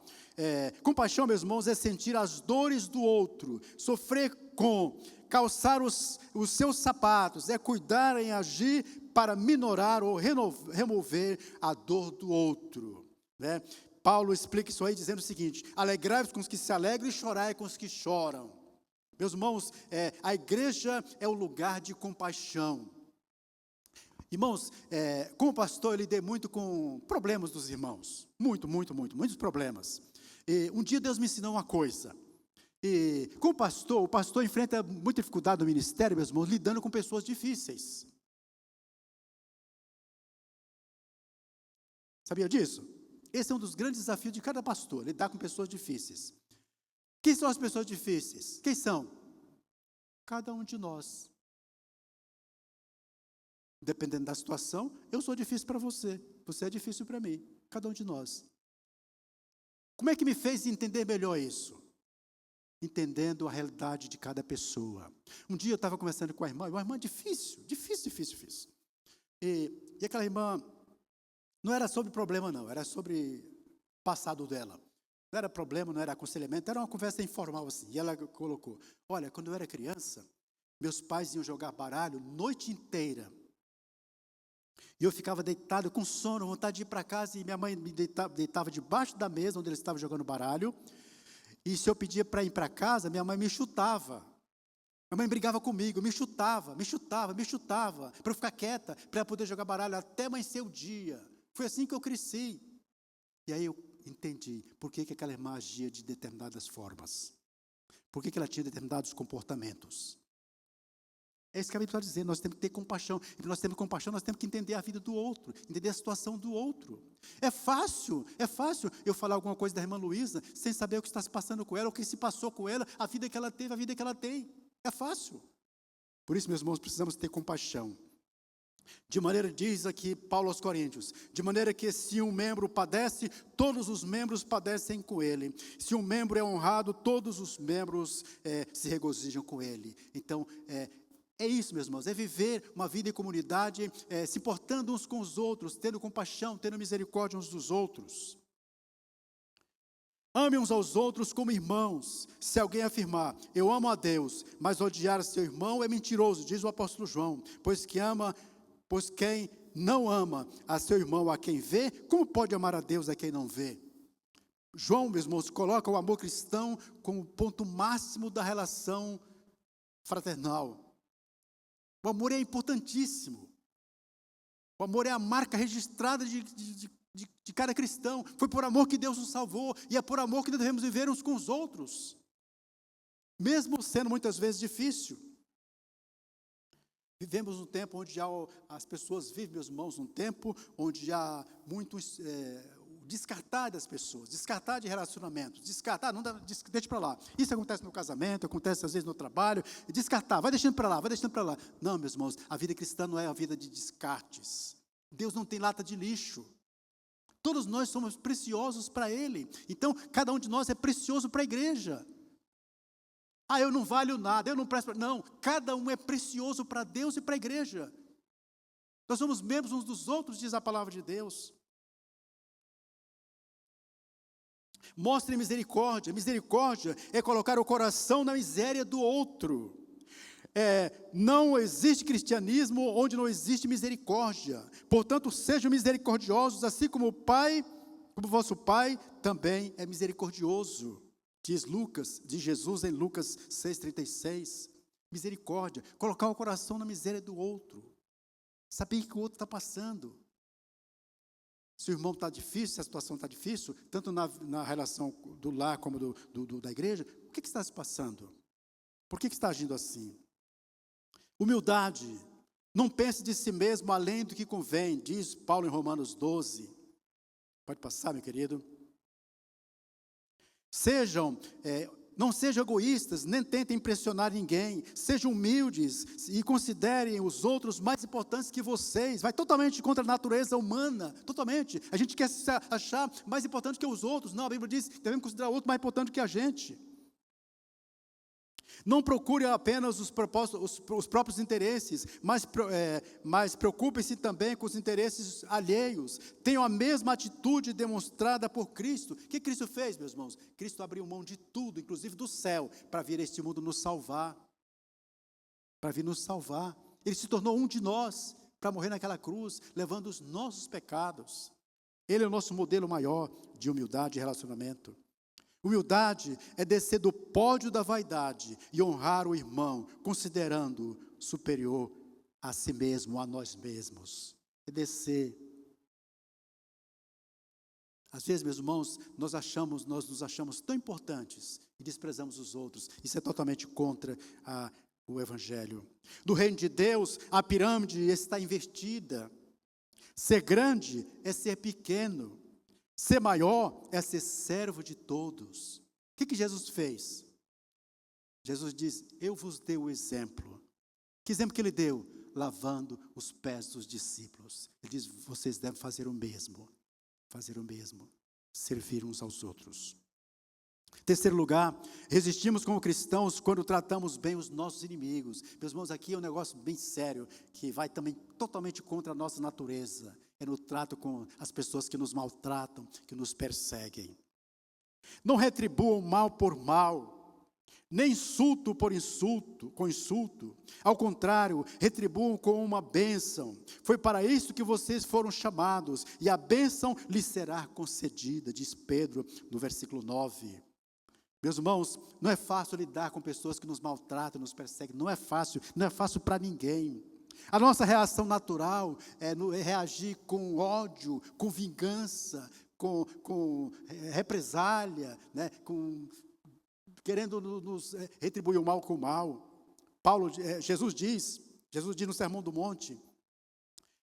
compaixão, meus irmãos, é sentir as dores do outro, sofrer com, calçar os seus sapatos, é cuidar em agir para minorar ou remover a dor do outro, né? Paulo explica isso aí dizendo o seguinte, alegrai-vos com os que se alegram e chorai com os que choram. Meus irmãos, a igreja é o lugar de compaixão. Irmãos, como pastor eu lidei muito com problemas dos irmãos, muitos problemas. E um dia Deus me ensinou uma coisa, e como o pastor enfrenta muita dificuldade no ministério, meus irmãos, lidando com pessoas difíceis. Sabia disso? Esse é um dos grandes desafios de cada pastor, lidar com pessoas difíceis. Quem são as pessoas difíceis? Quem são? Cada um de nós. Dependendo da situação, eu sou difícil para você, você é difícil para mim, cada um de nós. Como é que me fez entender melhor isso? Entendendo a realidade de cada pessoa. Um dia eu estava conversando com uma irmã difícil. E aquela irmã, não era sobre problema não, era sobre passado dela. Não era problema, não era aconselhamento, era uma conversa informal assim. E ela colocou, olha, quando eu era criança, meus pais iam jogar baralho noite inteira. E eu ficava deitado com sono, vontade de ir para casa, e minha mãe me deitava debaixo da mesa onde eles estavam jogando baralho. E se eu pedia para ir para casa, minha mãe me chutava. Minha mãe brigava comigo, me chutava, para eu ficar quieta, para eu poder jogar baralho até amanhecer o dia. Foi assim que eu cresci. E aí eu entendi por que aquela irmã agia de determinadas formas. Por que ela tinha determinados comportamentos. É isso que a Bíblia está dizendo, nós temos que ter compaixão. E para nós termos compaixão, nós temos que entender a vida do outro, entender a situação do outro. É fácil eu falar alguma coisa da irmã Luísa, sem saber o que está se passando com ela, o que se passou com ela, a vida que ela teve, a vida que ela tem. É fácil. Por isso, meus irmãos, precisamos ter compaixão. De maneira, diz aqui Paulo aos Coríntios, de maneira que se um membro padece, todos os membros padecem com ele. Se um membro é honrado, todos os membros se regozijam com ele. Então, é isso, meus irmãos, é viver uma vida em comunidade, se portando uns com os outros, tendo compaixão, tendo misericórdia uns dos outros. Ame uns aos outros como irmãos. Se alguém afirmar, eu amo a Deus, mas odiar seu irmão é mentiroso, diz o apóstolo João, pois quem não ama a seu irmão a quem vê, como pode amar a Deus a quem não vê? João, meus irmãos, coloca o amor cristão como o ponto máximo da relação fraternal. O amor é importantíssimo. O amor é a marca registrada de cada cristão. Foi por amor que Deus nos salvou. E é por amor que devemos viver uns com os outros. Mesmo sendo muitas vezes difícil. Vivemos um tempo onde as pessoas vivem, meus irmãos, um tempo onde há muitos... descartar das pessoas, descartar de relacionamentos, descartar, não dá, deixa para lá. Isso acontece no casamento, acontece às vezes no trabalho, descartar, vai deixando para lá. Não, meus irmãos, a vida cristã não é a vida de descartes. Deus não tem lata de lixo. Todos nós somos preciosos para Ele. Então, cada um de nós é precioso para a igreja. Eu não valho nada, eu não presto. Não, cada um é precioso para Deus e para a igreja. Nós somos membros uns dos outros, diz a palavra de Deus. Mostre misericórdia. Misericórdia é colocar o coração na miséria do outro. Não existe cristianismo onde não existe misericórdia. Portanto, sejam misericordiosos, assim como como vosso Pai também é misericordioso. Diz Jesus em Lucas 6,36. Misericórdia, colocar o coração na miséria do outro. Saber o que o outro está passando. Se o irmão está difícil, se a situação está difícil, tanto na relação do lar como da igreja, o que está se passando? Por que está agindo assim? Humildade. Não pense de si mesmo além do que convém, diz Paulo em Romanos 12. Pode passar, meu querido. Não sejam egoístas, nem tentem impressionar ninguém. Sejam humildes e considerem os outros mais importantes que vocês. Vai totalmente contra a natureza humana, totalmente. A gente quer se achar mais importante que os outros. Não, a Bíblia diz que devemos considerar o outro mais importante que a gente. Não procure apenas os próprios interesses, mas preocupem-se também com os interesses alheios. Tenham a mesma atitude demonstrada por Cristo. O que Cristo fez, meus irmãos? Cristo abriu mão de tudo, inclusive do céu, para vir a este mundo nos salvar. Para vir nos salvar. Ele se tornou um de nós, para morrer naquela cruz, levando os nossos pecados. Ele é o nosso modelo maior de humildade e relacionamento. Humildade é descer do pódio da vaidade e honrar o irmão, considerando superior a si mesmo, a nós mesmos. É descer. Às vezes, meus irmãos, nós nos achamos tão importantes e desprezamos os outros. Isso é totalmente contra o Evangelho. No reino de Deus, a pirâmide está invertida. Ser grande é ser pequeno. Ser maior é ser servo de todos. O que Jesus fez? Jesus diz, eu vos dei o exemplo. Que exemplo que ele deu? Lavando os pés dos discípulos. Ele diz, vocês devem fazer o mesmo. Fazer o mesmo. Servir uns aos outros. Terceiro lugar, resistimos como cristãos quando tratamos bem os nossos inimigos. Meus irmãos, aqui é um negócio bem sério, que vai também totalmente contra a nossa natureza. É no trato com as pessoas que nos maltratam, que nos perseguem. Não retribuam mal por mal, nem insulto por insulto, com insulto. Ao contrário, retribuam com uma bênção. Foi para isso que vocês foram chamados, e a bênção lhes será concedida, diz Pedro no versículo 9. Meus irmãos, não é fácil lidar com pessoas que nos maltratam, nos perseguem, não é fácil para ninguém. A nossa reação natural é reagir com ódio, com vingança, com represália, né, querendo nos retribuir o mal com o mal. Jesus diz no Sermão do Monte,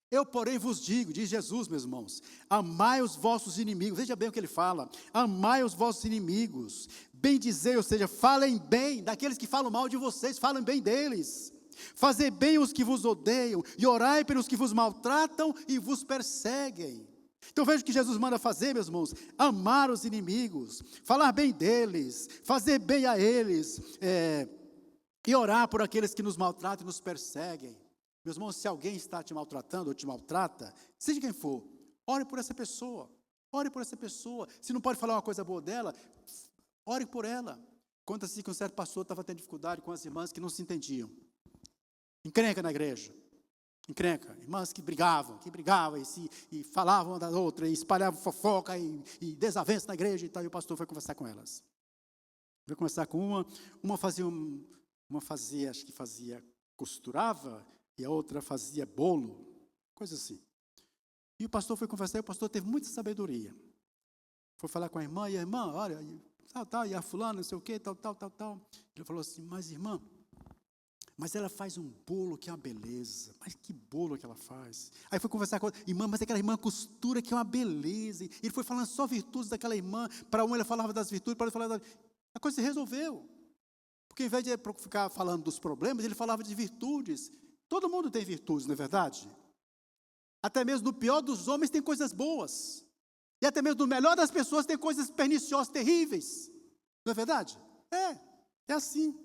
eu, porém, vos digo, diz Jesus, meus irmãos, amai os vossos inimigos, veja bem o que ele fala, amai os vossos inimigos, bendizei, ou seja, falem bem daqueles que falam mal de vocês, falem bem deles, fazei bem os que vos odeiam, e orai pelos que vos maltratam e vos perseguem. Então veja o que Jesus manda fazer, meus irmãos, amar os inimigos, falar bem deles, fazer bem a eles, e orar por aqueles que nos maltratam e nos perseguem. Meus irmãos, se alguém está te maltratando ou te maltrata, seja quem for, ore por essa pessoa, se não pode falar uma coisa boa dela, ore por ela. Conta-se que um certo pastor estava tendo dificuldade com as irmãs que não se entendiam, encrenca na igreja, irmãs que brigavam e falavam uma da outra, e espalhavam fofoca e desavença na igreja e tal, e o pastor foi conversar com elas. Foi conversar com uma fazia, acho que costurava, e a outra fazia bolo, coisa assim. E o pastor foi conversar, e o pastor teve muita sabedoria. Foi falar com a irmã, e a irmã, olha, tal, e a fulana, não sei o quê, tal. Ele falou assim, mas irmã, mas ela faz um bolo que é uma beleza, mas que bolo que ela faz? Aí foi conversar com a outra, irmã, mas aquela irmã costura que é uma beleza. E ele foi falando só virtudes daquela irmã, para uma ele falava das virtudes, para outra falava das... A coisa se resolveu. Porque ao invés de ficar falando dos problemas, ele falava de virtudes. Todo mundo tem virtudes, não é verdade? Até mesmo no pior dos homens tem coisas boas. E até mesmo no melhor das pessoas tem coisas perniciosas, terríveis. Não é verdade? É assim.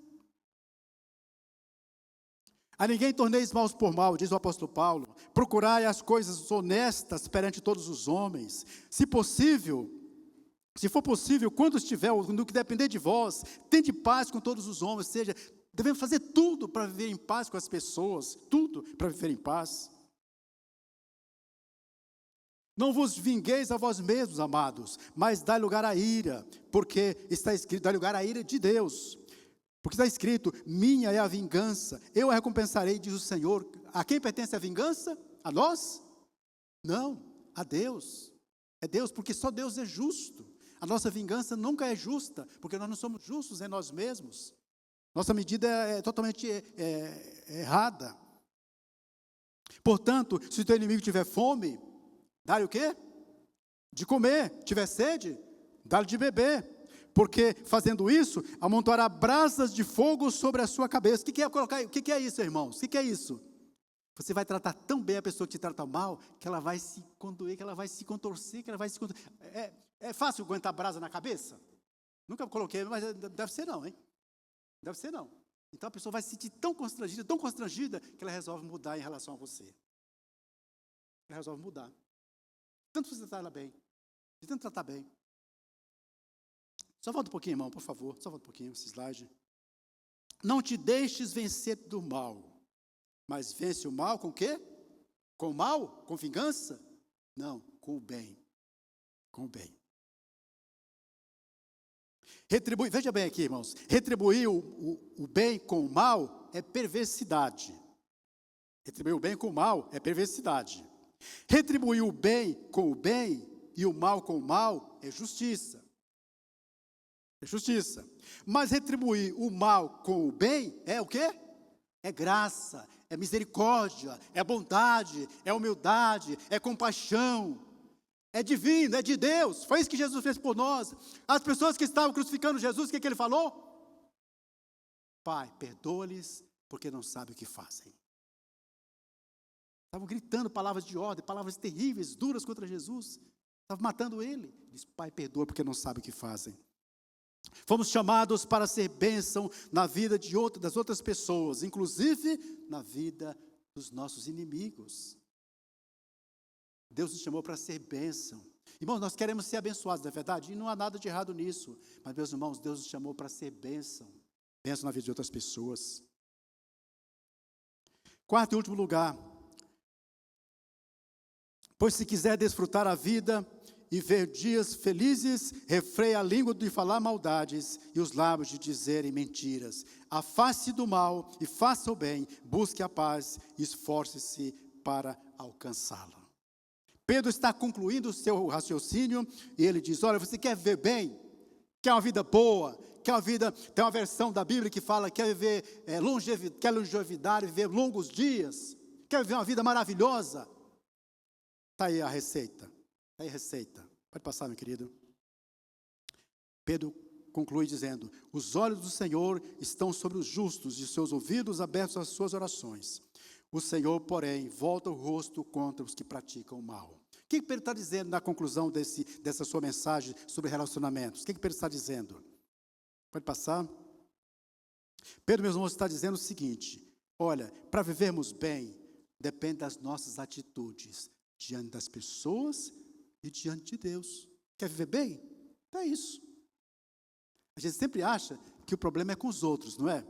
A ninguém torneis mal por mal, diz o apóstolo Paulo. Procurai as coisas honestas perante todos os homens. Se for possível, quando estiver, no que depender de vós, tende paz com todos os homens, ou seja, devemos fazer tudo para viver em paz com as pessoas, tudo para viver em paz. Não vos vingueis a vós mesmos, amados, mas dai lugar à ira, porque está escrito, dai lugar à ira de Deus, porque está escrito, minha é a vingança, eu a recompensarei, diz o Senhor. A quem pertence a vingança? A nós? Não, a Deus. É Deus, porque só Deus é justo. A nossa vingança nunca é justa, porque nós não somos justos em nós mesmos. Nossa medida é totalmente errada. Portanto, se o teu inimigo tiver fome, dá-lhe o quê? De comer. Tiver sede, dá-lhe de beber. Porque fazendo isso, amontoará brasas de fogo sobre a sua cabeça. O que é isso, irmãos? O que é isso? Você vai tratar tão bem a pessoa que te trata mal, que ela vai se condoer, que ela vai se contorcer, É fácil aguentar brasa na cabeça? Nunca coloquei, mas deve ser não, hein? Deve ser não. Então a pessoa vai se sentir tão constrangida, que ela resolve mudar em relação a você. Ela resolve mudar. Tanto você tratar ela bem, de tanto tratar bem. Só volta um pouquinho, irmão, por favor. Só volta um pouquinho, esse slide. Não te deixes vencer do mal, mas vence o mal com o quê? Com o mal? Com vingança? Não, com o bem. Com o bem. Veja bem aqui, irmãos, retribuir o bem com o mal é perversidade. Retribuir o bem com o mal é perversidade. Retribuir o bem com o bem e o mal com o mal é justiça. É justiça. Mas retribuir o mal com o bem é o quê? É graça, é misericórdia, é bondade, é humildade, é compaixão. é divino, é de Deus. Foi isso que Jesus fez por nós. As pessoas que estavam crucificando Jesus, o que ele falou? Pai, perdoa-lhes, porque não sabem o que fazem. Estavam gritando palavras de ordem, palavras terríveis, duras contra Jesus. Estavam matando ele. Diz, Pai, perdoa, porque não sabem o que fazem. Fomos chamados para ser bênção na vida das outras pessoas, inclusive na vida dos nossos inimigos. Deus nos chamou para ser bênção. Irmãos, nós queremos ser abençoados, não é verdade? E não há nada de errado nisso. Mas, meus irmãos, Deus nos chamou para ser bênção. Bênção na vida de outras pessoas. Quarto e último lugar. Pois se quiser desfrutar a vida e ver dias felizes, refreia a língua de falar maldades e os lábios de dizerem mentiras. Afaste do mal e faça o bem, busque a paz e esforce-se para alcançá-la. Pedro está concluindo o seu raciocínio e ele diz, olha, você quer viver bem? Quer uma vida boa? Quer uma vida, tem uma versão da Bíblia que fala, quer viver quer longevidade, viver longos dias? Quer viver uma vida maravilhosa? Está aí a receita. Está aí a receita. Pode passar, meu querido. Pedro conclui dizendo, os olhos do Senhor estão sobre os justos e seus ouvidos abertos às suas orações. O Senhor, porém, volta o rosto contra os que praticam o mal. O que Pedro está dizendo na conclusão dessa sua mensagem sobre relacionamentos? O que Pedro está dizendo? Pode passar? Pedro, meus irmãos, está dizendo o seguinte, olha, para vivermos bem, depende das nossas atitudes, diante das pessoas e diante de Deus. Quer viver bem? É isso. A gente sempre acha que o problema é com os outros, não é?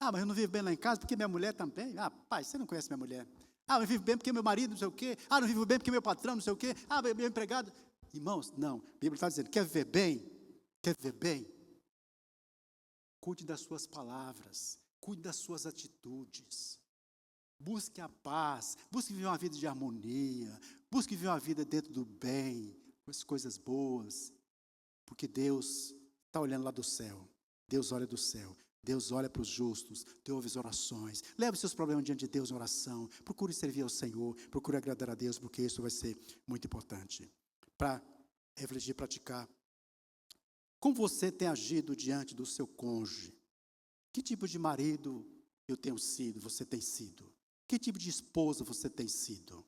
Ah, mas eu não vivo bem lá em casa porque minha mulher também. Ah, pai, você não conhece minha mulher. Ah, eu vivo bem porque meu marido não sei o quê. Ah, não vivo bem porque meu patrão não sei o quê. Ah, meu empregado. Irmãos, não. A Bíblia está dizendo, quer viver bem? Quer viver bem? Cuide das suas palavras. Cuide das suas atitudes. Busque a paz. Busque viver uma vida de harmonia. Busque viver uma vida dentro do bem. Com as coisas boas. Porque Deus está olhando lá do céu. Deus olha do céu. Deus olha para os justos, Deus ouve as orações, leve os seus problemas diante de Deus em oração, procure servir ao Senhor, procure agradar a Deus, porque isso vai ser muito importante. Para refletir e praticar. Como você tem agido diante do seu cônjuge? Que tipo de marido eu tenho sido, você tem sido? Que tipo de esposa você tem sido?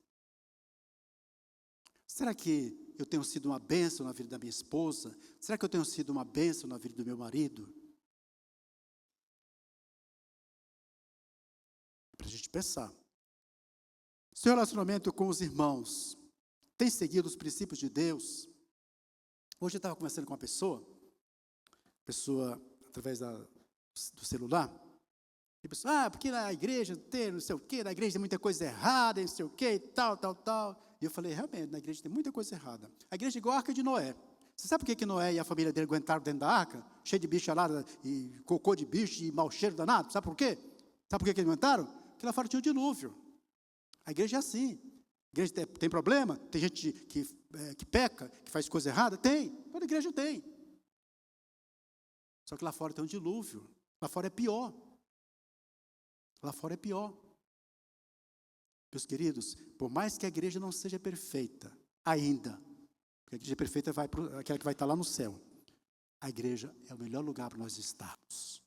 Será que eu tenho sido uma bênção na vida da minha esposa? Será que eu tenho sido uma bênção na vida do meu marido? Para a gente pensar. Seu relacionamento com os irmãos tem seguido os princípios de Deus? Hoje eu estava conversando com uma pessoa através do celular, e a pessoa, porque na igreja tem não sei o quê, na igreja tem muita coisa errada, não sei o quê, tal. E eu falei, realmente, na igreja tem muita coisa errada. A igreja é igual a arca de Noé. Você sabe por que Noé e a família dele aguentaram dentro da arca? Cheio de bicho lá, e cocô de bicho, e mau cheiro danado. Sabe por quê? Sabe por que eles aguentaram? Porque lá fora tinha um dilúvio. A igreja é assim. A igreja tem problema? Tem gente que peca, que faz coisa errada? Tem. Toda igreja tem. Só que lá fora tem um dilúvio. Lá fora é pior. Lá fora é pior. Meus queridos, por mais que a igreja não seja perfeita, ainda, porque a igreja perfeita aquela que vai estar lá no céu, a igreja é o melhor lugar para nós estarmos.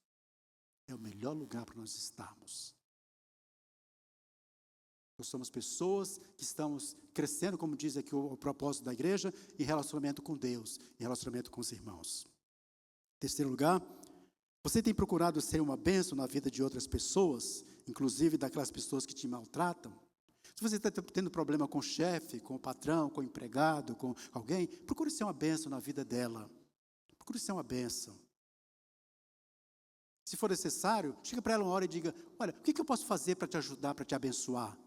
É o melhor lugar para nós estarmos. Nós somos pessoas que estamos crescendo, como diz aqui o propósito da igreja, em relacionamento com Deus, em relacionamento com os irmãos. Terceiro lugar, você tem procurado ser uma bênção na vida de outras pessoas, inclusive daquelas pessoas que te maltratam? Se você está tendo problema com o chefe, com o patrão, com o empregado, com alguém, procure ser uma bênção na vida dela. Procure ser uma bênção. Se for necessário, chega para ela uma hora e diga, olha, o que eu posso fazer para te ajudar, para te abençoar?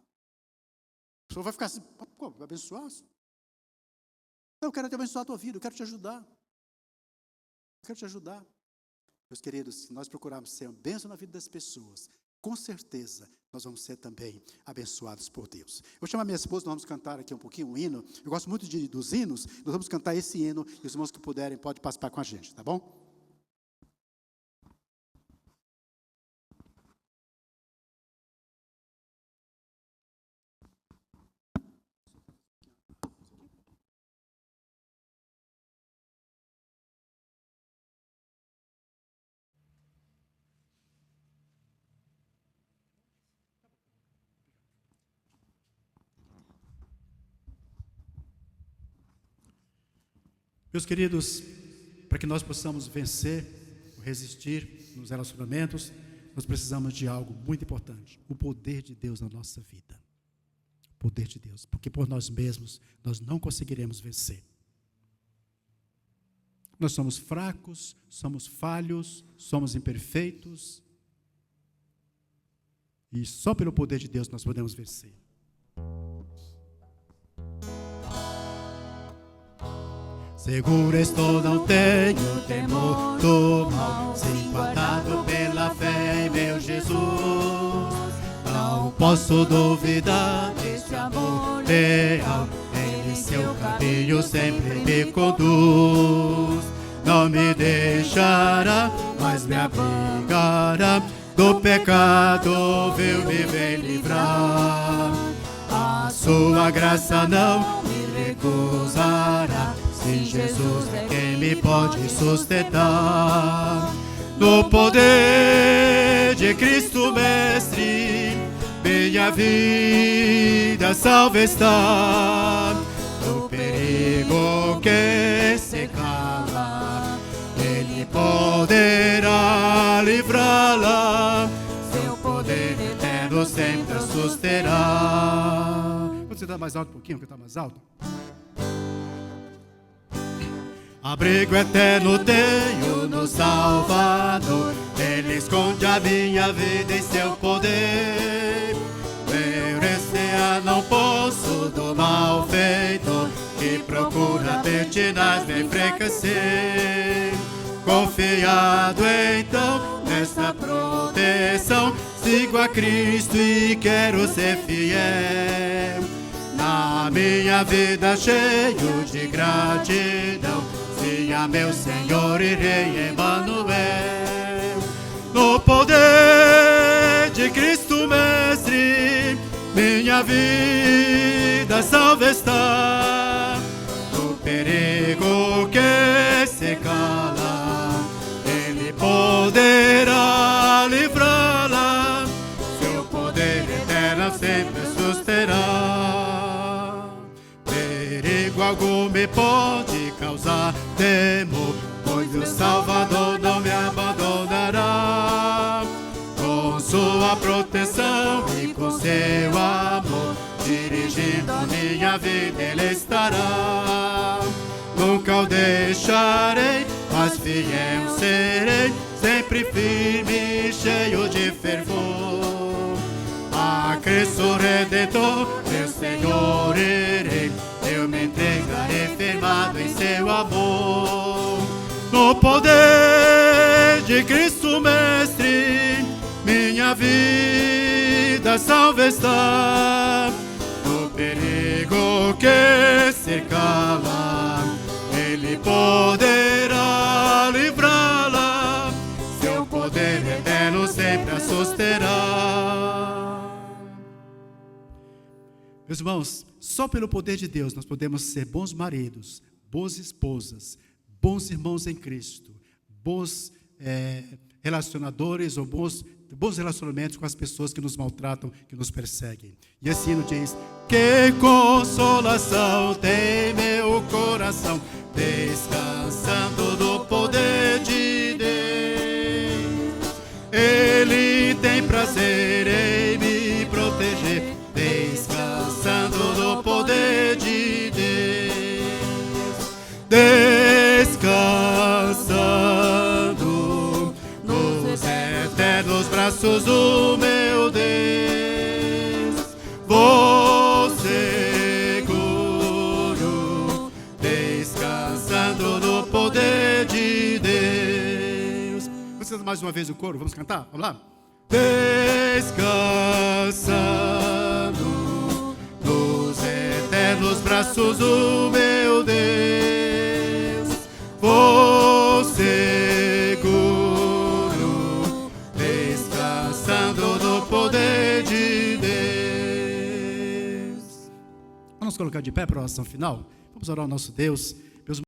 A pessoa vai ficar assim, como, vai abençoar? Eu quero te abençoar a tua vida, eu quero te ajudar. Eu quero te ajudar. Meus queridos, se nós procurarmos ser uma bênção na vida das pessoas, com certeza nós vamos ser também abençoados por Deus. Eu vou chamar minha esposa, nós vamos cantar aqui um pouquinho um hino. Eu gosto muito dos hinos, nós vamos cantar esse hino, e os irmãos que puderem podem participar com a gente, tá bom? Meus queridos, para que nós possamos vencer, resistir nos relacionamentos, nós precisamos de algo muito importante: o poder de Deus na nossa vida. O poder de Deus, porque por nós mesmos nós não conseguiremos vencer. Nós somos fracos, somos falhos, somos imperfeitos, e só pelo poder de Deus nós podemos vencer. Seguro estou, não tenho temor do mal, sim, guardado pela fé em meu Jesus. Não posso duvidar deste amor real, Ele seu caminho sempre me conduz. Não me deixará, mas me abrigará, do pecado vil me vem livrar. A sua graça não me recusará, sim, Jesus é quem me pode sustentar. No poder de Cristo Mestre, minha vida salva está. Do perigo que se cala, Ele poderá livrá-la. Seu poder eterno sempre a susterá. Pode você dar mais alto um pouquinho, que está mais alto? Abrigo eterno tenho no Salvador, Ele esconde a minha vida em seu poder. Eu recear não posso do mal feito, que procura pertinaz me enfraquecer. Confiado então nessa proteção, sigo a Cristo e quero ser fiel. Na minha vida cheio de gratidão, sim, a meu Senhor e Rei Emmanuel. No poder de Cristo Mestre, minha vida salva está. No perigo que se cala, Ele poderá livrá-la. Seu poder eterno sempre susterá. Perigo algum me pode causar temor, pois o Salvador não me abandonará. Com sua proteção e com seu amor, dirigindo minha vida Ele estará. Nunca o deixarei, mas fiel serei, sempre firme e cheio de fervor. A Cristo Redentor, meu Senhor irei, eu me entregarei firmado em seu amor. No poder de Cristo Mestre, minha vida salva está. No perigo que se cala, Ele poderá livrá-la. Seu poder eterno sempre a susterá. Meus irmãos, só pelo poder de Deus nós podemos ser bons maridos, boas esposas, bons irmãos em Cristo, bons relacionadores ou bons relacionamentos com as pessoas que nos maltratam, que nos perseguem. E assim ele diz: que consolação tem meu coração, descansando do poder de Deus. Ele tem prazer em me proteger, descansando no poder de Deus. Descansando nos eternos braços do meu Deus, vou seguro, descansando no poder de Deus. Vamos cantar mais uma vez o coro, vamos cantar? Vamos lá? Descansando nos eternos braços do meu Deus, vou seguro, descansando no poder de Deus. Vamos colocar de pé para a oração final? Vamos orar ao nosso Deus.